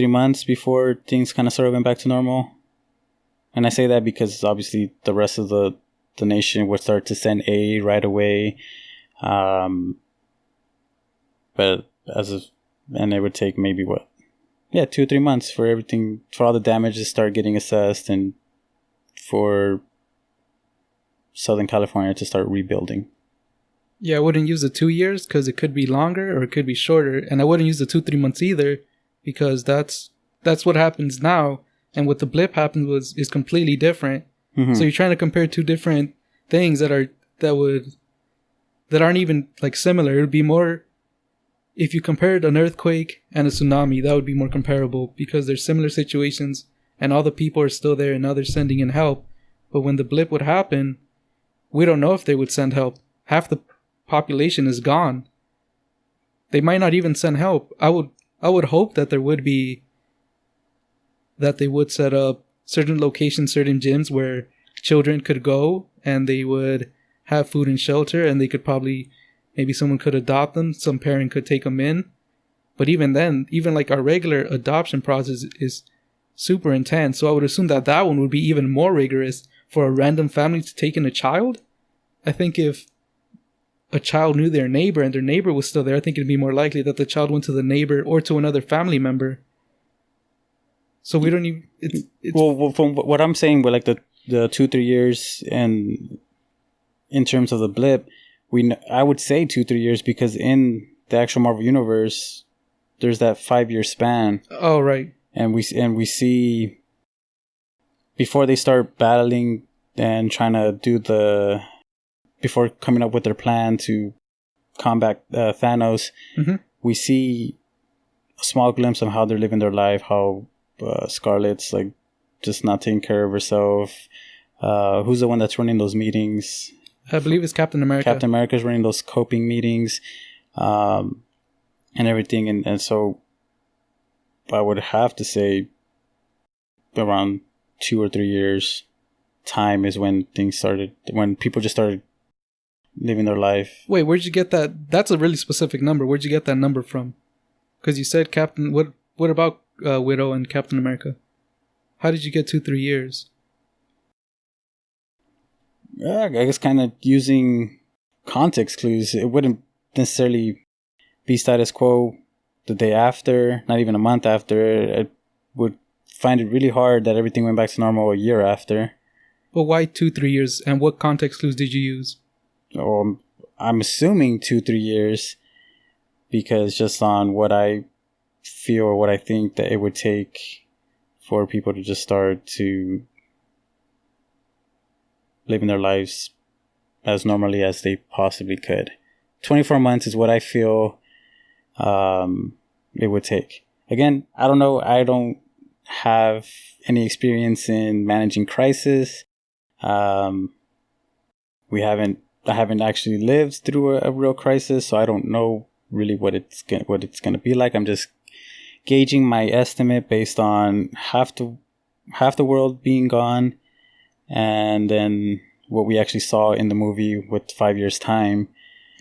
months before things kind of started going back to normal. And I say that because obviously the rest of the nation would start to send aid right away. But and it would take maybe 2-3 months for everything, for all the damage to start getting assessed and for Southern California to start rebuilding. Yeah, I wouldn't use the 2 years because it could be longer or it could be shorter. And I wouldn't use the 2-3 months either because that's what happens now. And what the blip happened is completely different. Mm-hmm. So you're trying to compare two different things that aren't even like similar. It would be more, if you compared an earthquake and a tsunami, that would be more comparable because they're similar situations and all the people are still there and now they're sending in help. But when the blip would happen, we don't know if they would send help. Half the population is gone. They might not even send help. I would hope that they would set up certain locations, certain gyms where children could go and they would have food and shelter, and they could probably, maybe someone could adopt them, some parent could take them in. But even then, even like our regular adoption process is super intense. So I would assume that that one would be even more rigorous for a random family to take in a child. I think if a child knew their neighbor and their neighbor was still there, I think it'd be more likely that the child went to the neighbor or to another family member. So we don't even... Well, from what I'm saying, with like the 2-3 years, and in terms of the blip, I would say 2-3 years, because in the actual Marvel universe, there's that 5-year span. Oh, right. And we see, before they start battling and trying to before coming up with their plan to combat Thanos, we see a small glimpse of how they're living their life, how Scarlet's like just not taking care of herself. Who's the one that's running those meetings? I believe it's Captain America. Captain America's running those coping meetings, and everything. And so I would have to say around 2 or 3 years time is when when people just started living their life. Wait, where'd you get that? That's a really specific number. Where'd you get that number from? Because you said Captain... What about Widow and Captain America? How did you get 2-3 years? Yeah, I guess kind of using context clues. It wouldn't necessarily be status quo the day after, not even a month after. I would find it really hard that everything went back to normal a year after. Well, why 2-3 years? And what context clues did you use? I'm assuming 2-3 years, because just on what I feel or what I think that it would take for people to just start to living their lives as normally as they possibly could. 24 months is what I feel it would take. Again, I don't know. I don't have any experience in managing crisis. I haven't actually lived through a real crisis, so I don't know really what it's gonna be like. I'm just gauging my estimate based on half the world being gone, and then what we actually saw in the movie with 5 years time.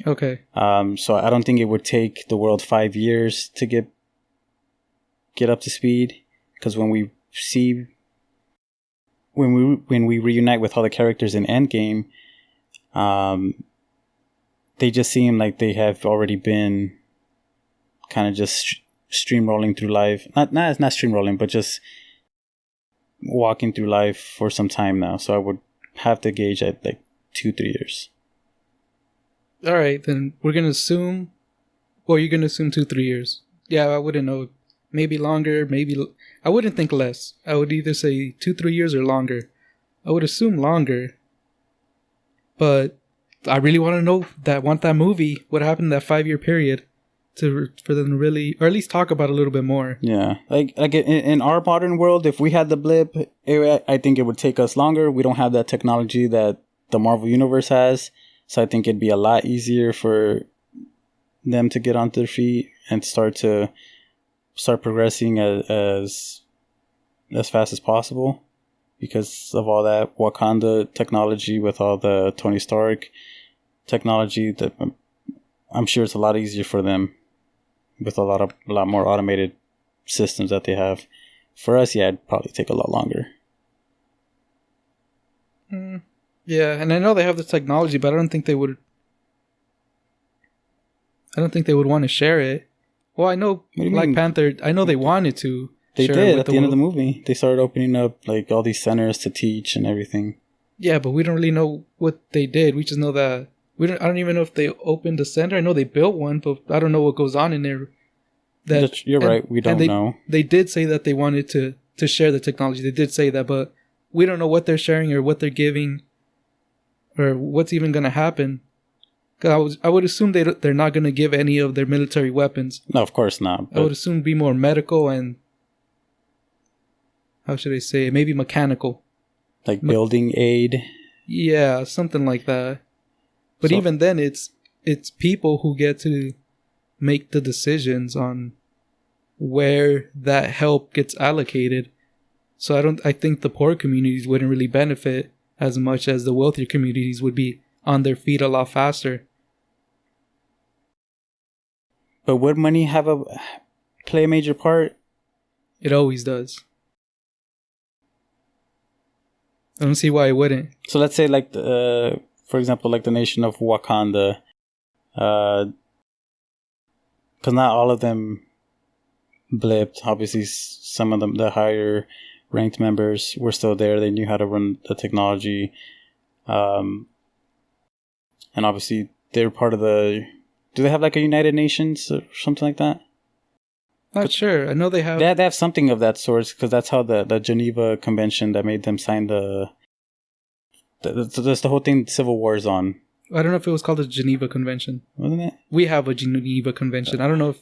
Okay. So I don't think it would take the world 5 years to get up to speed, because when we reunite with all the characters in Endgame, they just seem like they have already been kind of just streamrolling through life. Not streamrolling, but just walking through life for some time now. So I would have to gauge at like 2-3 years. All right, then we're gonna assume. Well, you're gonna assume 2-3 years. Yeah, I wouldn't know. Maybe longer. I wouldn't think less. I would either say 2-3 years or longer. I would assume longer. But I really want to know want that movie. What happened in that 5-year period, for them to really, or at least talk about it a little bit more. Yeah, like in our modern world, if we had the blip, I think it would take us longer. We don't have that technology that the Marvel Universe has, so I think it'd be a lot easier for them to get onto their feet and start progressing as fast as possible, because of all that Wakanda technology with all the Tony Stark technology. That I'm sure it's a lot easier for them with a lot more automated systems that they have. For us, yeah, it'd probably take a lot longer. Yeah, and I know they have the technology, but I don't think they would want to share it. Well, I know Black Panther, I know they wanted to. They did at the end of the movie. They started opening up like all these centers to teach and everything. Yeah, but we don't really know what they did. We just know that I don't even know if they opened a center. I know they built one, but I don't know what goes on in there. You're right. We don't know. They did say that they wanted to share the technology. They did say that, but we don't know what they're sharing or what they're giving, or what's even going to happen. Because I would assume they're not going to give any of their military weapons. No, of course not. I would assume be more medical and, how should I say, maybe mechanical. Like building aid? Yeah, something like that. But even then, it's people who get to make the decisions on where that help gets allocated. So I think the poor communities wouldn't really benefit as much as the wealthier communities would be on their feet a lot faster. But would money play a major part? It always does. I don't see why it wouldn't. So let's say, like, for example, like the nation of Wakanda, because not all of them blipped. Obviously, some of them, the higher ranked members, were still there. They knew how to run the technology, and obviously they were part of the. Do they have like a United Nations or something like that? Not sure. I know they have. They have something of that sort, because that's how the Geneva Convention that made them sign that's the whole thing Civil War is on. I don't know if it was called the Geneva Convention. Wasn't it? We have a Geneva Convention. I don't know if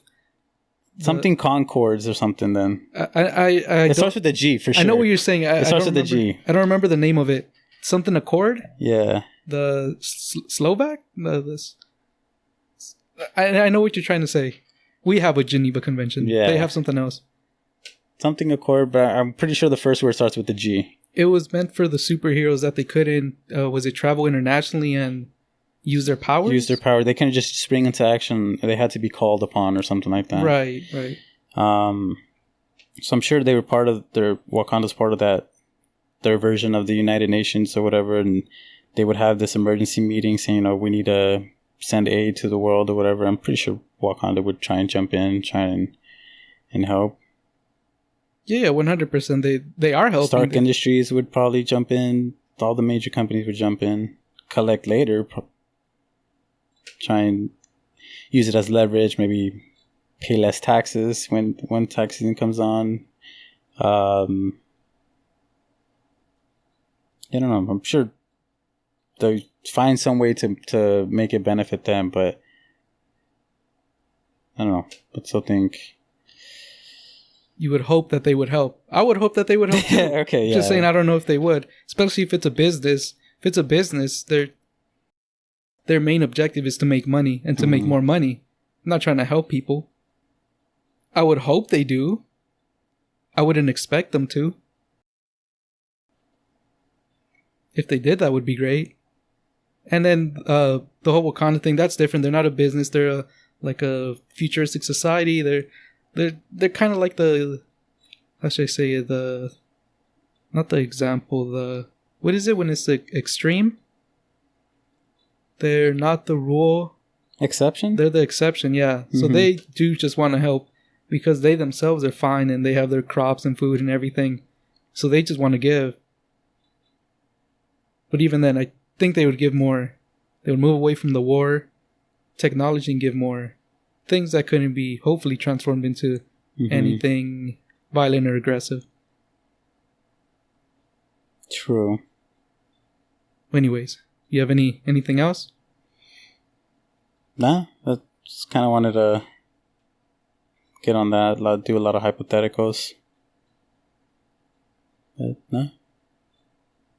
something Concords or something. Then it starts with the G for sure. I know what you're saying. It starts with the G. I don't remember the name of it. Something Accord. Yeah. The Slovak. I know what you're trying to say. We have a Geneva Convention. Yeah. They have something else. Something Accord, but I'm pretty sure the first word starts with the G. It was meant for the superheroes that they couldn't, travel internationally and use their powers? Use their power. They couldn't just spring into action. They had to be called upon or something like that. Right. So I'm sure they were Wakanda's part of that, their version of the United Nations or whatever, and they would have this emergency meeting saying, we need to send aid to the world or whatever. I'm pretty sure Wakanda would try and jump in, and help. Yeah, 100%. They are helping. Stark Industries would probably jump in. All the major companies would jump in, collect later, try and use it as leverage, maybe pay less taxes when tax season comes on. I don't know. I'm sure they'll find some way to make it benefit them, but I don't know. But still think... You would hope that they would help. I would hope that they would help too. Okay, yeah. Just saying, I don't know if they would. Especially if it's a business. If it's a business, their main objective is to make money and to make more money. I'm not trying to help people. I would hope they do. I wouldn't expect them to. If they did, that would be great. And then the whole Wakanda thing, that's different. They're not a business. They're like a futuristic society. They're kind of like how should I say it? Not the example, what is it when it's the extreme? They're not the rule. Exception? They're the exception, yeah. So they do just want to help because they themselves are fine and they have their crops and food and everything. So they just want to give. But even then, I think they would give more. They would move away from the war, technology, and give more. Things that couldn't be hopefully transformed into anything violent or aggressive. True. Anyways, you have anything else? Nah, I just kind of wanted to get on that, do a lot of hypotheticals. But nah.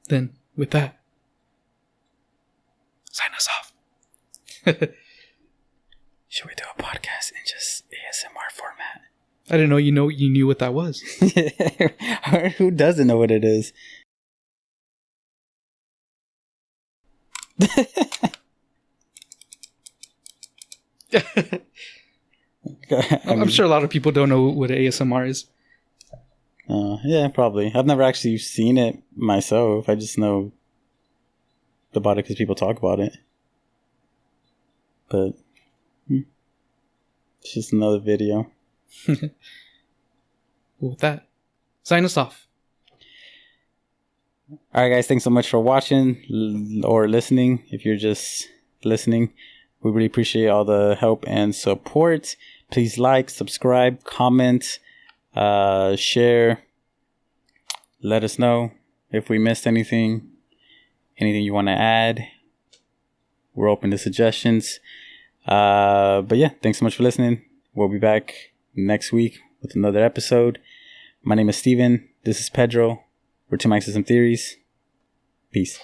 Then, with that, sign us off. Should we do a podcast in just ASMR format? I didn't know you knew what that was. Who doesn't know what it is? I'm sure a lot of people don't know what ASMR is. Yeah, probably. I've never actually seen it myself. I just know about it because people talk about it. But it's just another video. With that, sign us off. Alright guys, thanks so much for watching or listening. If you're just listening, we really appreciate all the help and support. Please like, subscribe, comment, share. Let us know if we missed anything you want to add. We're open to suggestions. But yeah, thanks so much for listening. We'll be back next week with another episode. My name is Steven. This is Pedro. We're Two Mics and Some Theories. Peace.